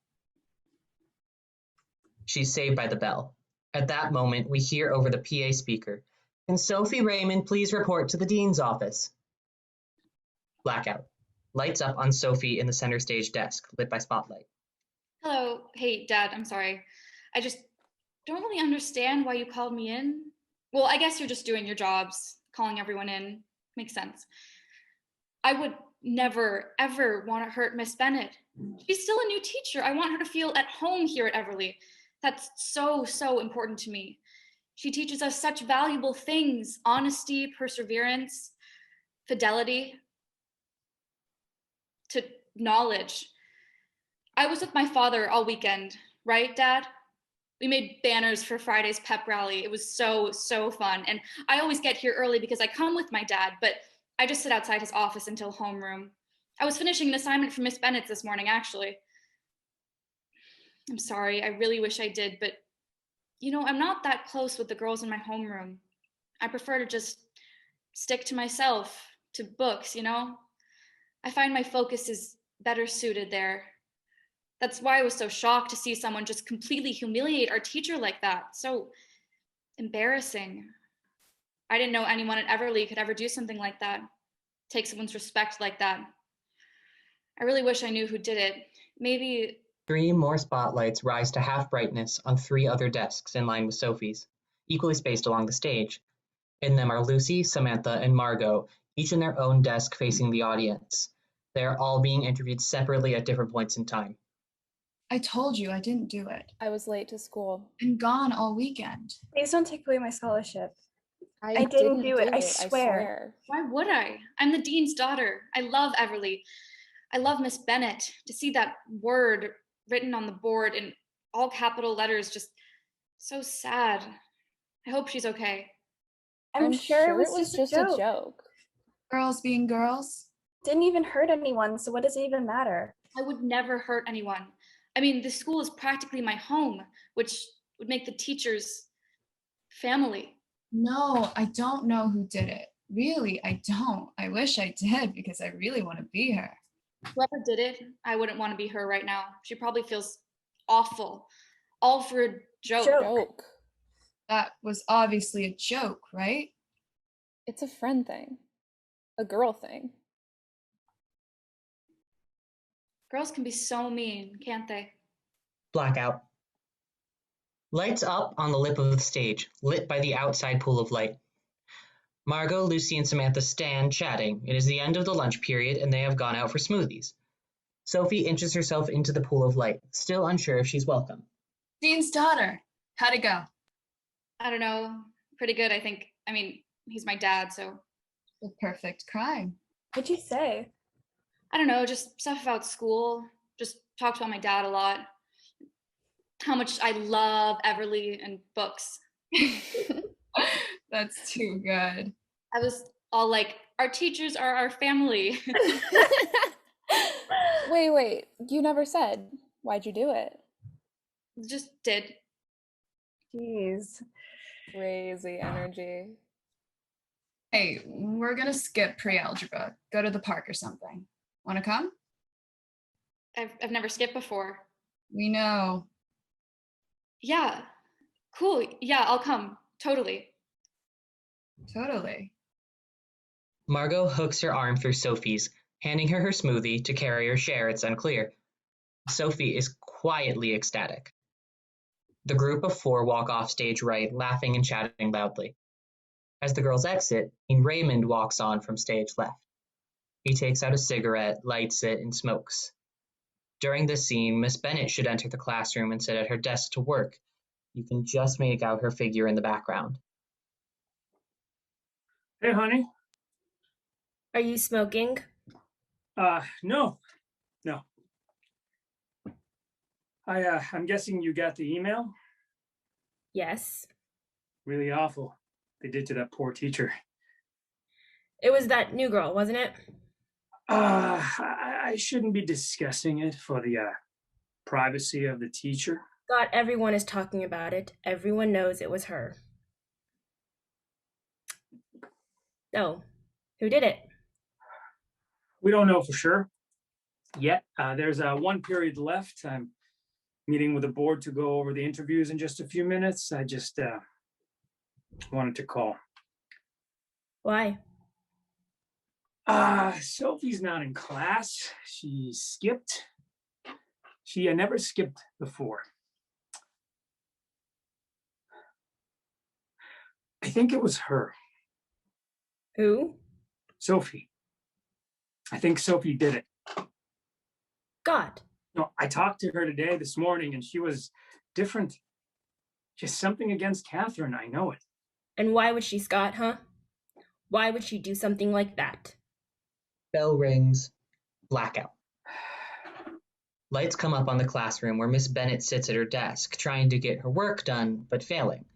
She's saved by the bell. At that moment, we hear over the PA speaker, "Can Sophie Raymond please report to the dean's office?" Blackout. Lights up on Sophie in the center stage desk, lit by spotlight. Hello. Hey, Dad. I'm sorry. I just don't really understand why you called me in. Well, I guess you're just doing your jobs, calling everyone in. Makes sense. I would never, ever want to hurt Miss Bennett. She's still a new teacher. I want her to feel at home here at Everly. That's so, so important to me. She teaches us such valuable things: honesty, perseverance, fidelity, to knowledge. I was with my father all weekend, right, Dad? We made banners for Friday's pep rally. It was so, so fun. And I always get here early because I come with my dad, but I just sit outside his office until homeroom. I was finishing an assignment for Miss Bennett this morning, actually. I'm sorry, I really wish I did, but I'm not that close with the girls in my homeroom. I prefer to just stick to myself, to books, I find my focus is better suited there. That's why I was so shocked to see someone just completely humiliate our teacher like that. So embarrassing. I didn't know anyone at Everly could ever do something like that, take someone's respect like that. I really wish I knew who did it. Maybe... 3 more spotlights rise to half brightness on 3 other desks in line with Sophie's, equally spaced along the stage. In them are Lucy, Samantha, and Margot, each in their own desk facing the audience. They are all being interviewed separately at different points in time. I told you I didn't do it. I was late to school. And gone all weekend. Please don't take away my scholarship. I didn't do it, I swear. Why would I? I'm the dean's daughter. I love Everly. I love Miss Bennett. To see that word written on the board in all capital letters, just so sad. I hope she's okay. I'm sure it was just a joke. Girls being girls. Didn't even hurt anyone, so what does it even matter? I would never hurt anyone. I mean, the school is practically my home, which would make the teachers family. No, I don't know who did it. Really, I don't. I wish I did because I really want to be her. Whoever did it, I wouldn't want to be her right now. She probably feels awful. All for a joke. That was obviously a joke, right? It's a friend thing. A girl thing. Girls can be so mean, can't they? Blackout. Lights up on the lip of the stage, lit by the outside pool of light. Margot, Lucy, and Samantha stand chatting. It is the end of the lunch period, and they have gone out for smoothies. Sophie inches herself into the pool of light, still unsure if she's welcome. Dean's daughter. How'd it go? I don't know. Pretty good, I think. I mean, he's my dad, so. The perfect crime. What'd you say? I don't know, just stuff about school. Just talked about my dad a lot. How much I love Everly and books. That's too good. I was all like, our teachers are our family. Wait, you never said. Why'd you do it? Just did. Jeez. Crazy energy. Hey, we're gonna skip pre-algebra. Go to the park or something. Wanna come? I've never skipped before. We know. Yeah. Cool. Yeah, I'll come. Totally. Totally. Margot hooks her arm through Sophie's, handing her smoothie to carry or share, it's unclear. Sophie is quietly ecstatic. The group of four walk off stage right, laughing and chatting loudly. As the girls exit, Raymond walks on from stage left. He takes out a cigarette, lights it, and smokes. During this scene, Miss Bennet should enter the classroom and sit at her desk to work. You can just make out her figure in the background. Hey, honey. Are you smoking? No. I'm guessing you got the email? Yes. Really awful. They did to that poor teacher. It was that new girl, wasn't it? I shouldn't be discussing it for the privacy of the teacher. God, everyone is talking about it. Everyone knows it was her. So, who did it? We don't know for sure yet. There's one period left. I'm meeting with the board to go over the interviews in just a few minutes. I just wanted to call. Why? Sophie's not in class. She skipped. She never skipped before. I think it was her. Who? Sophie. I think Sophie did it. God. No, I talked to her this morning, and she was different. Just something against Catherine, I know it. And why would she, Scott, huh? Why would she do something like that? Bell rings. Blackout. Lights come up on the classroom where Miss Bennet sits at her desk, trying to get her work done, but failing.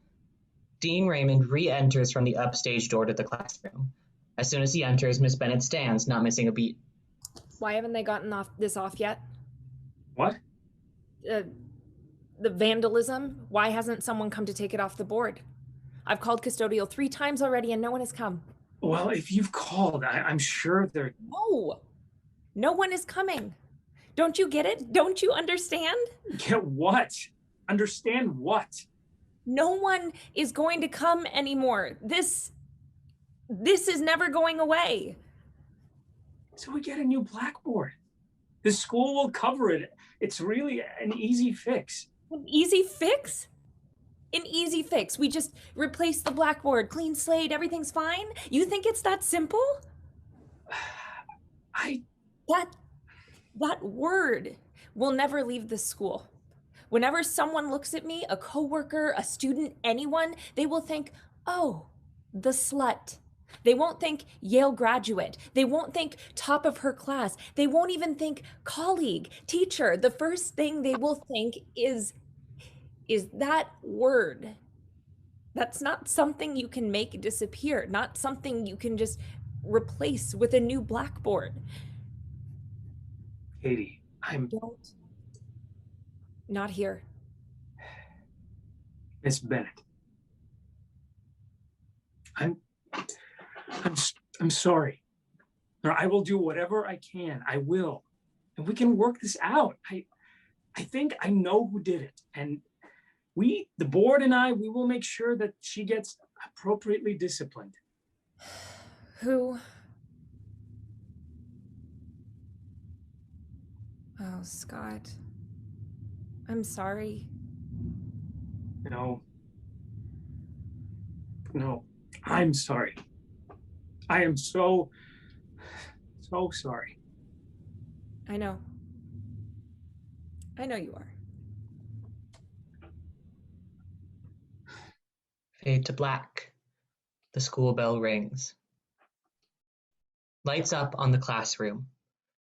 Dean Raymond re-enters from the upstage door to the classroom. As soon as he enters, Miss Bennet stands, not missing a beat. Why haven't they gotten this off yet? What? The vandalism? Why hasn't someone come to take it off the board? I've called custodial 3 times already and no one has come. Well, if you've called, I'm sure they're... No one is coming. Don't you get it? Don't you understand? Get what? Understand what? No one is going to come anymore. This is never going away. So we get a new Blackboard. The school will cover it. It's really an easy fix. An easy fix? An easy fix. We just replace the Blackboard, clean slate, everything's fine? You think it's that simple? That word will never leave the school. Whenever someone looks at me, a coworker, a student, anyone, they will think, oh, the slut. They won't think Yale graduate. They won't think top of her class. They won't even think colleague, teacher. The first thing they will think is that word. That's not something you can make disappear, not something you can just replace with a new Blackboard. Katie, Not here. Miss Bennet. I'm sorry. I will do whatever I can. I will. And we can work this out. I think I know who did it. And the board and we will make sure that she gets appropriately disciplined. Who? Oh, Scott. I'm sorry. No, I'm sorry. I am so sorry. I know you are. Fade to black. The school bell rings. Lights up on the classroom.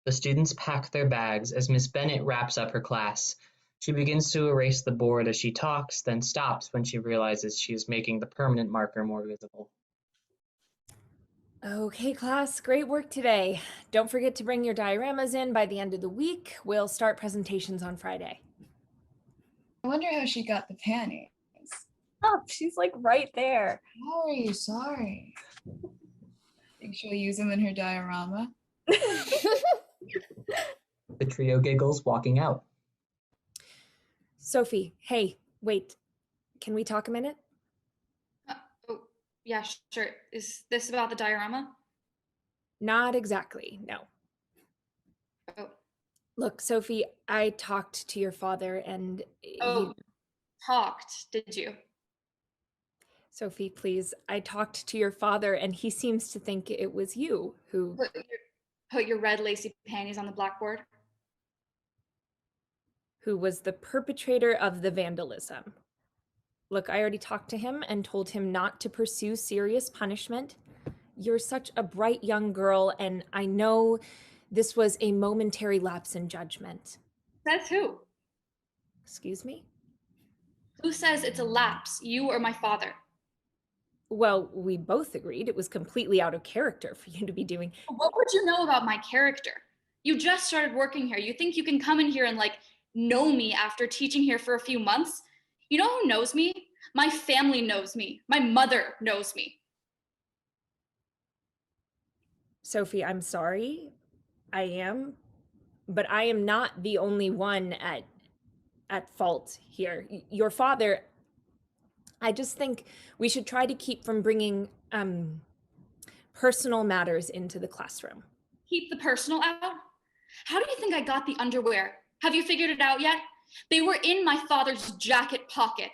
The students pack their bags as Miss Bennet wraps up her class. She begins to erase the board as she talks, then stops when she realizes she is making the permanent marker more visible. Okay, class, great work today. Don't forget to bring your dioramas in by the end of the week. We'll start presentations on Friday. I wonder how she got the panties. Oh, she's like right there. Sorry. Think she'll use them in her diorama? The trio giggles, walking out. Sophie, hey, wait. Can we talk a minute? Yeah, sure. Is this about the diorama? Not exactly, no. Oh. Look, Sophie, I talked to your father and Oh, talked, did you? Sophie, please. I talked to your father, and he seems to think it was you who Put your red lacy panties on the blackboard? was the perpetrator of the vandalism. Look, I already talked to him and told him not to pursue serious punishment. You're such a bright young girl, and I know this was a momentary lapse in judgment. Says who? Excuse me? Who says it's a lapse, you or my father? Well, we both agreed it was completely out of character for you to be doing. What would you know about my character? You just started working here. You think you can come in here and know me after teaching here for a few months? You know who knows me? My family knows me. My mother knows me. Sophie, I'm sorry. I am. But I am not the only one at fault here. Your father, I just think we should try to keep from bringing personal matters into the classroom. Keep the personal out? How do you think I got the underwear? Have you figured it out yet? They were in my father's jacket pocket.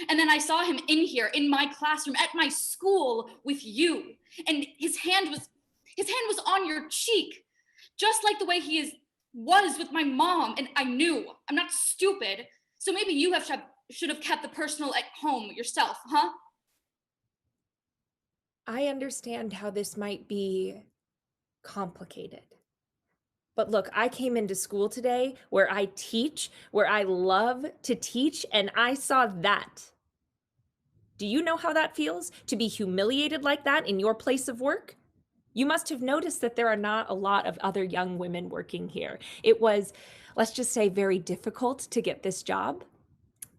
And then I saw him in here, in my classroom, at my school with you. And his hand was on your cheek, just like the way was with my mom. And I knew, I'm not stupid. So maybe you should have kept the personal at home yourself, huh? I understand how this might be complicated. But look, I came into school today where I teach, where I love to teach, and I saw that. Do you know how that feels, to be humiliated like that in your place of work? You must have noticed that there are not a lot of other young women working here. It was, let's just say, very difficult to get this job.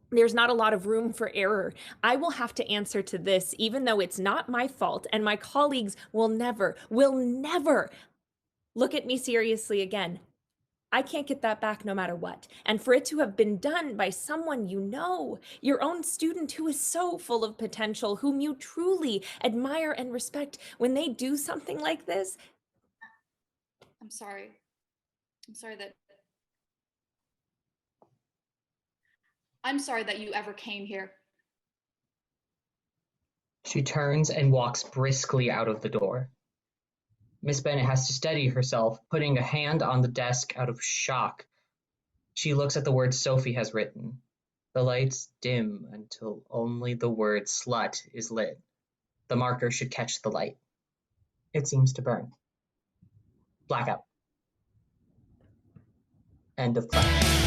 There's not a lot of room for error. I will have to answer to this, even though it's not my fault, and my colleagues will never look at me seriously again. I can't get that back no matter what. And for it to have been done by someone you know, your own student who is so full of potential, whom you truly admire and respect, when they do something like this. I'm sorry that you ever came here. She turns and walks briskly out of the door. Miss Bennet has to steady herself, putting a hand on the desk out of shock. She looks at the words Sophie has written. The lights dim until only the word slut is lit. The marker should catch the light. It seems to burn. Blackout. End of class.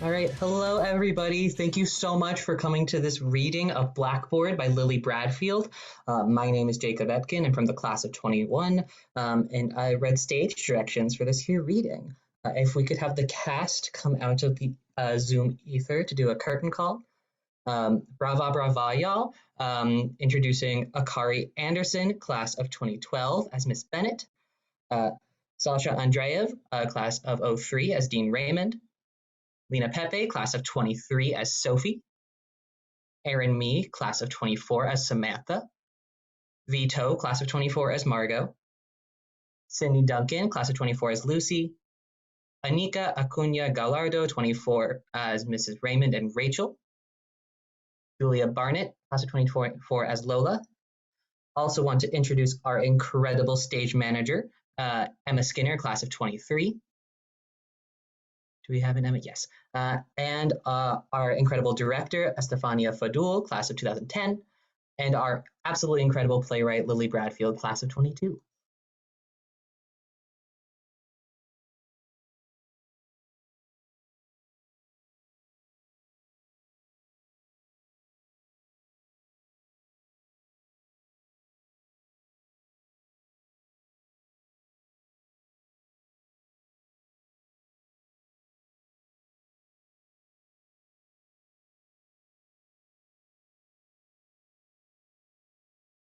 All right, hello everybody. Thank you so much for coming to this reading of Blackboard by Lily Bradfield. My name is Jacob Etkin. I'm from the class of 21, and I read stage directions for this here reading. If we could have the cast come out of the Zoom ether to do a curtain call. Brava, y'all. Introducing Akari Anderson, class of 2012 as Miss Bennet. Sasha Andreev, class of 03 as Dean Raymond. Lena Pepe, class of 23 as Sophie. Erin Mee, class of 24 as Samantha. Vito, class of 24 as Margot. Cindy Duncan, class of 24 as Lucy. Anika Acuna Gallardo, 24 as Mrs. Raymond and Rachel. Julia Barnett, class of 24 as Lola. Also want to introduce our incredible stage manager, Emma Skinner, class of 23. Do we have an Emma? Yes. And our incredible director, Estefania Fadul, class of 2010. And our absolutely incredible playwright, Lily Bradfield, class of 22.